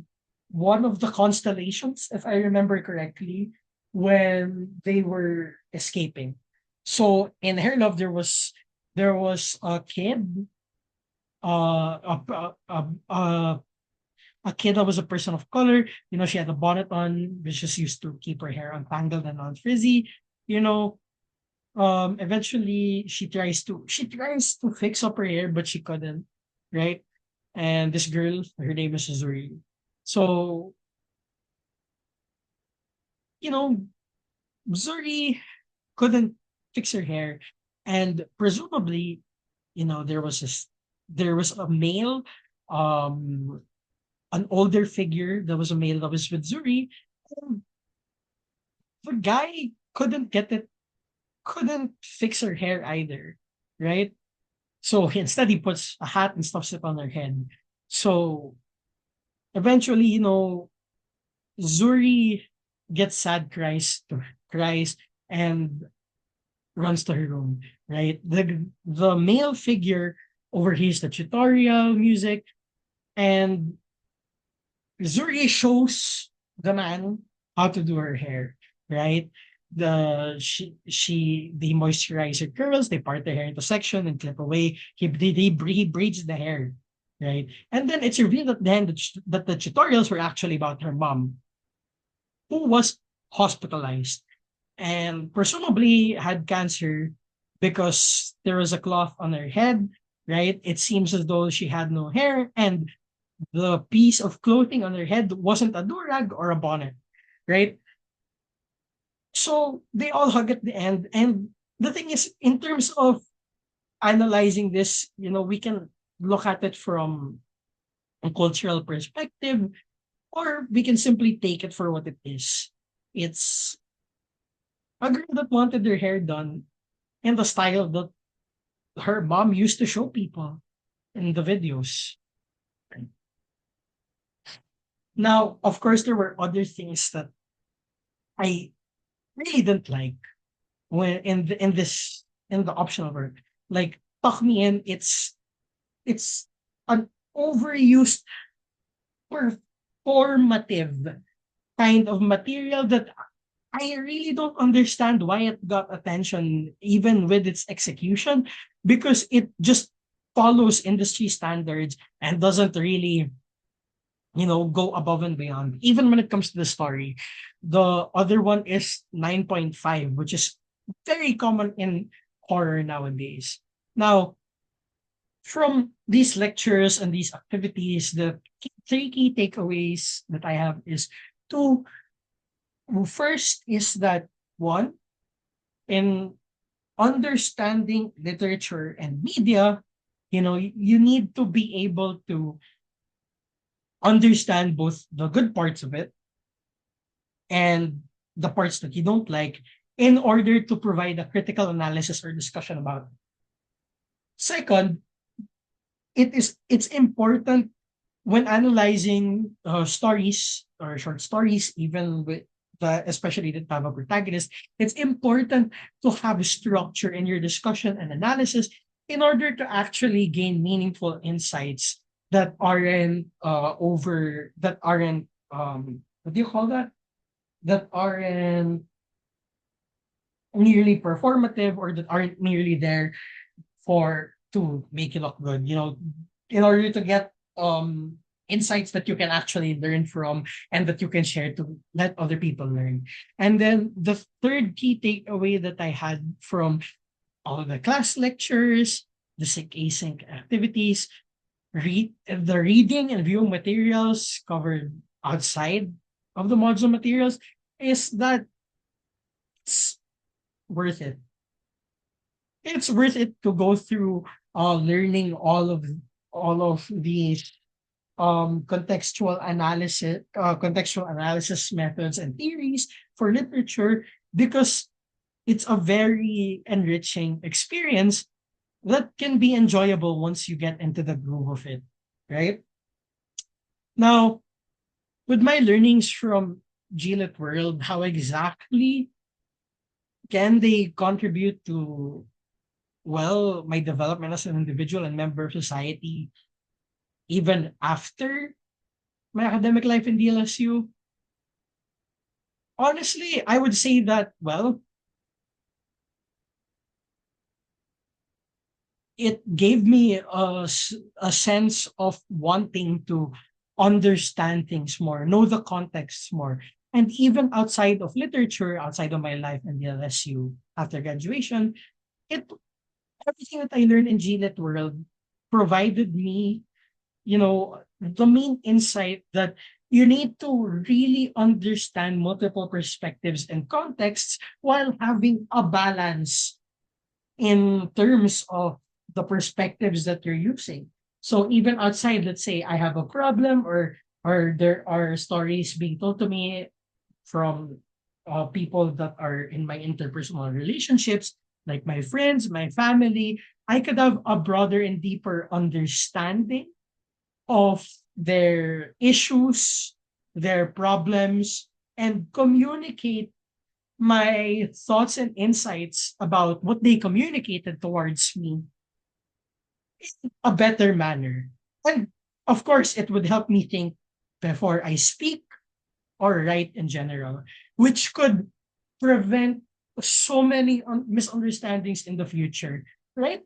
S1: one of the constellations, if I remember correctly, when they were escaping. So in Hair Love, there was a kid, uh, a, a, a, a a kid that was a person of color. She had a bonnet on, which is used to keep her hair untangled and unfrizzy. You know, eventually she tries to fix up her hair, but she couldn't, right? And this girl, her name is Zuri. So, you know, Zuri couldn't fix her hair. And presumably, there was a male, um, an older figure that was a male that was with Zuri. And the guy couldn't fix her hair either, right? So instead he puts a hat and stuffs it on her head. So eventually, Zuri gets sad, cries, and runs to her room. Right, the male figure overhears the tutorial music, and Zuri shows the man how to do her hair. Right, they moisturize her curls, they part their hair into section and clip away. He braids the hair, right, and then it's revealed at the end that the tutorials were actually about her mom, who was hospitalized and presumably had cancer because there was a cloth on her head, right? It seems as though she had no hair, and the piece of clothing on her head wasn't a durag or a bonnet, right? So they all hug at the end. And the thing is, in terms of analyzing this, we can look at it from a cultural perspective, or we can simply take it for what it is. It's a girl that wanted her hair done in the style that her mom used to show people in the videos. Now, of course, there were other things that I really didn't like when in the optional work. Like Tuck Me In, it's an overused performative kind of material that I really don't understand why it got attention even with its execution, because it just follows industry standards and doesn't really, go above and beyond. Even when it comes to the story, the other one is 9.5, which is very common in horror nowadays. Now, from these lectures and these activities, the three key takeaways that I have is two. First is that one, in understanding literature and media, you need to be able to understand both the good parts of it and the parts that you don't like in order to provide a critical analysis or discussion about it. Second, it's important when analyzing stories or short stories, even with especially that have a protagonist, it's important to have structure in your discussion and analysis in order to actually gain meaningful insights that aren't what do you call that? That aren't merely performative or that aren't merely there for to make you look good. You know, in order to get insights that you can actually learn from and that you can share to let other people learn. And then the third key takeaway that I had from all the class lectures, the sync async activities, the reading and viewing materials covered outside of the module materials is that it's worth it. It's worth it to go through learning all of these contextual analysis methods and theories for literature because it's a very enriching experience that can be enjoyable once you get into the groove of it, right? Now, with my learnings from GLIT World, how exactly can they contribute to, well, my development as an individual and member of society even after my academic life in DLSU? Honestly, I would say that, well, it gave me a sense of wanting to understand things more, know the context more. And even outside of literature, outside of my life in the LSU after graduation, it everything that I learned in GLET world provided me, you know, the main insight that you need to really understand multiple perspectives and contexts while having a balance in terms of the perspectives that you're using. So even outside, let's say I have a problem or there are stories being told to me from people that are in my interpersonal relationships, like my friends, my family, I could have a broader and deeper understanding of their issues, their problems, and communicate my thoughts and insights about what they communicated towards me in a better manner. And of course, it would help me think before I speak or write in general, which could prevent so many misunderstandings in the future, right?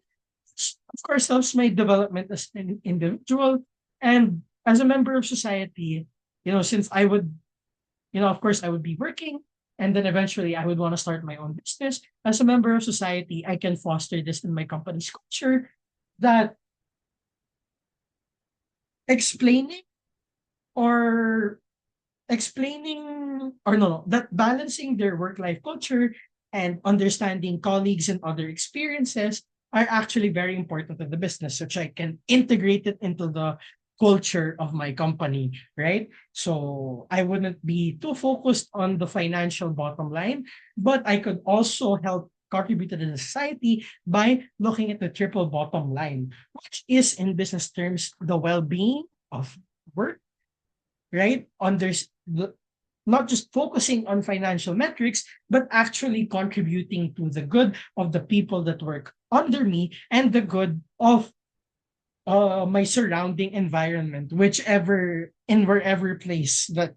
S1: Of course, helps my development as an individual and as a member of society. You know, since I would, of course, I would be working and then eventually I would want to start my own business. As a member of society, I can foster this in my company's culture that explaining or explaining or no, that balancing their work life culture and understanding colleagues and other experiences are actually very important in the business, which I can integrate it into the culture of my company, right? So I wouldn't be too focused on the financial bottom line, but I could also help contribute to the society by looking at the triple bottom line, which is in business terms the well-being of work, right? Not just focusing on financial metrics, but actually contributing to the good of the people that work under me and the good of my surrounding environment, whichever in wherever place that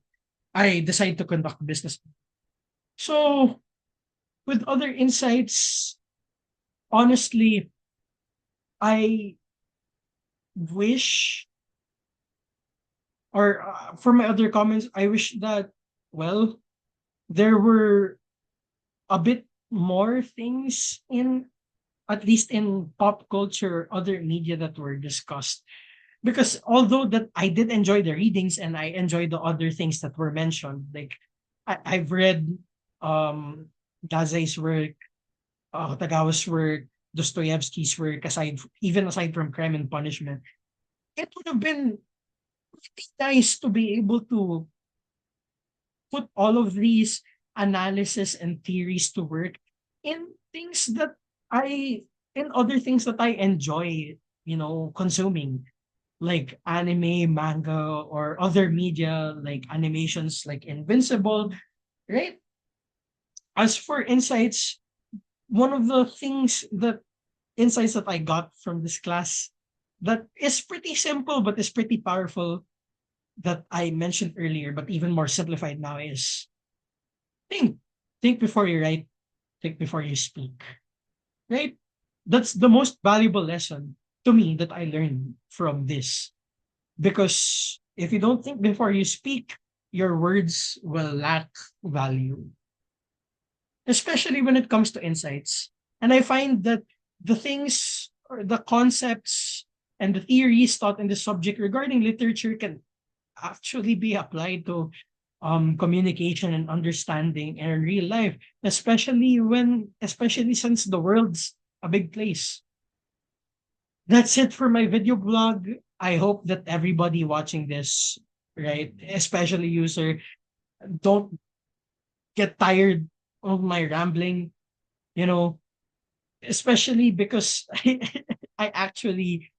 S1: I decide to conduct business. So, with other insights, honestly, I wish, or for my other comments, I wish that, well, there were a bit more things in at least in pop culture or other media that were discussed. Because although that I did enjoy the readings and I enjoyed the other things that were mentioned, like I've read um Dazai's work, Tagawa's work, Dostoevsky's work, aside from Crime and Punishment, it would have been really nice to be able to put all of these analysis and theories to work in things that I in other things that I enjoy, consuming like anime, manga, or other media like animations like Invincible, right? As for insights, one of the insights that I got from this class that is pretty simple but is pretty powerful that I mentioned earlier, but even more simplified now is think. Think before you write. think before you speak, right? That's the most valuable lesson to me that I learned from this. Because if you don't think before you speak, your words will lack value, especially when it comes to insights. And I find that the things or the concepts and the theories taught in the subject regarding literature can actually be applied to communication and understanding in real life, especially since the world's a big place. That's it for my video blog. I hope that everybody watching this, right, especially user, don't get tired of my rambling, you know, especially because I actually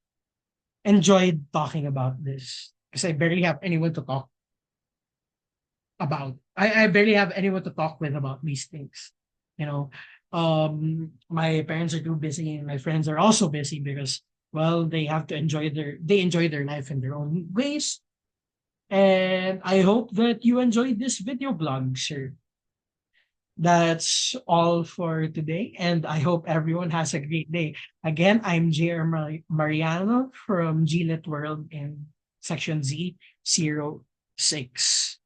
S1: enjoyed talking about this because I barely have anyone to talk about. I barely have anyone to talk with about these things. You know, my parents are too busy and my friends are also busy because well they enjoy their life in their own ways. And I hope that you enjoyed this video blog, sir. That's all for today, and I hope everyone has a great day. Again, I'm JR Mariano from GLET World in Section Z06.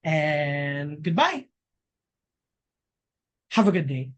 S1: And goodbye. Have a good day.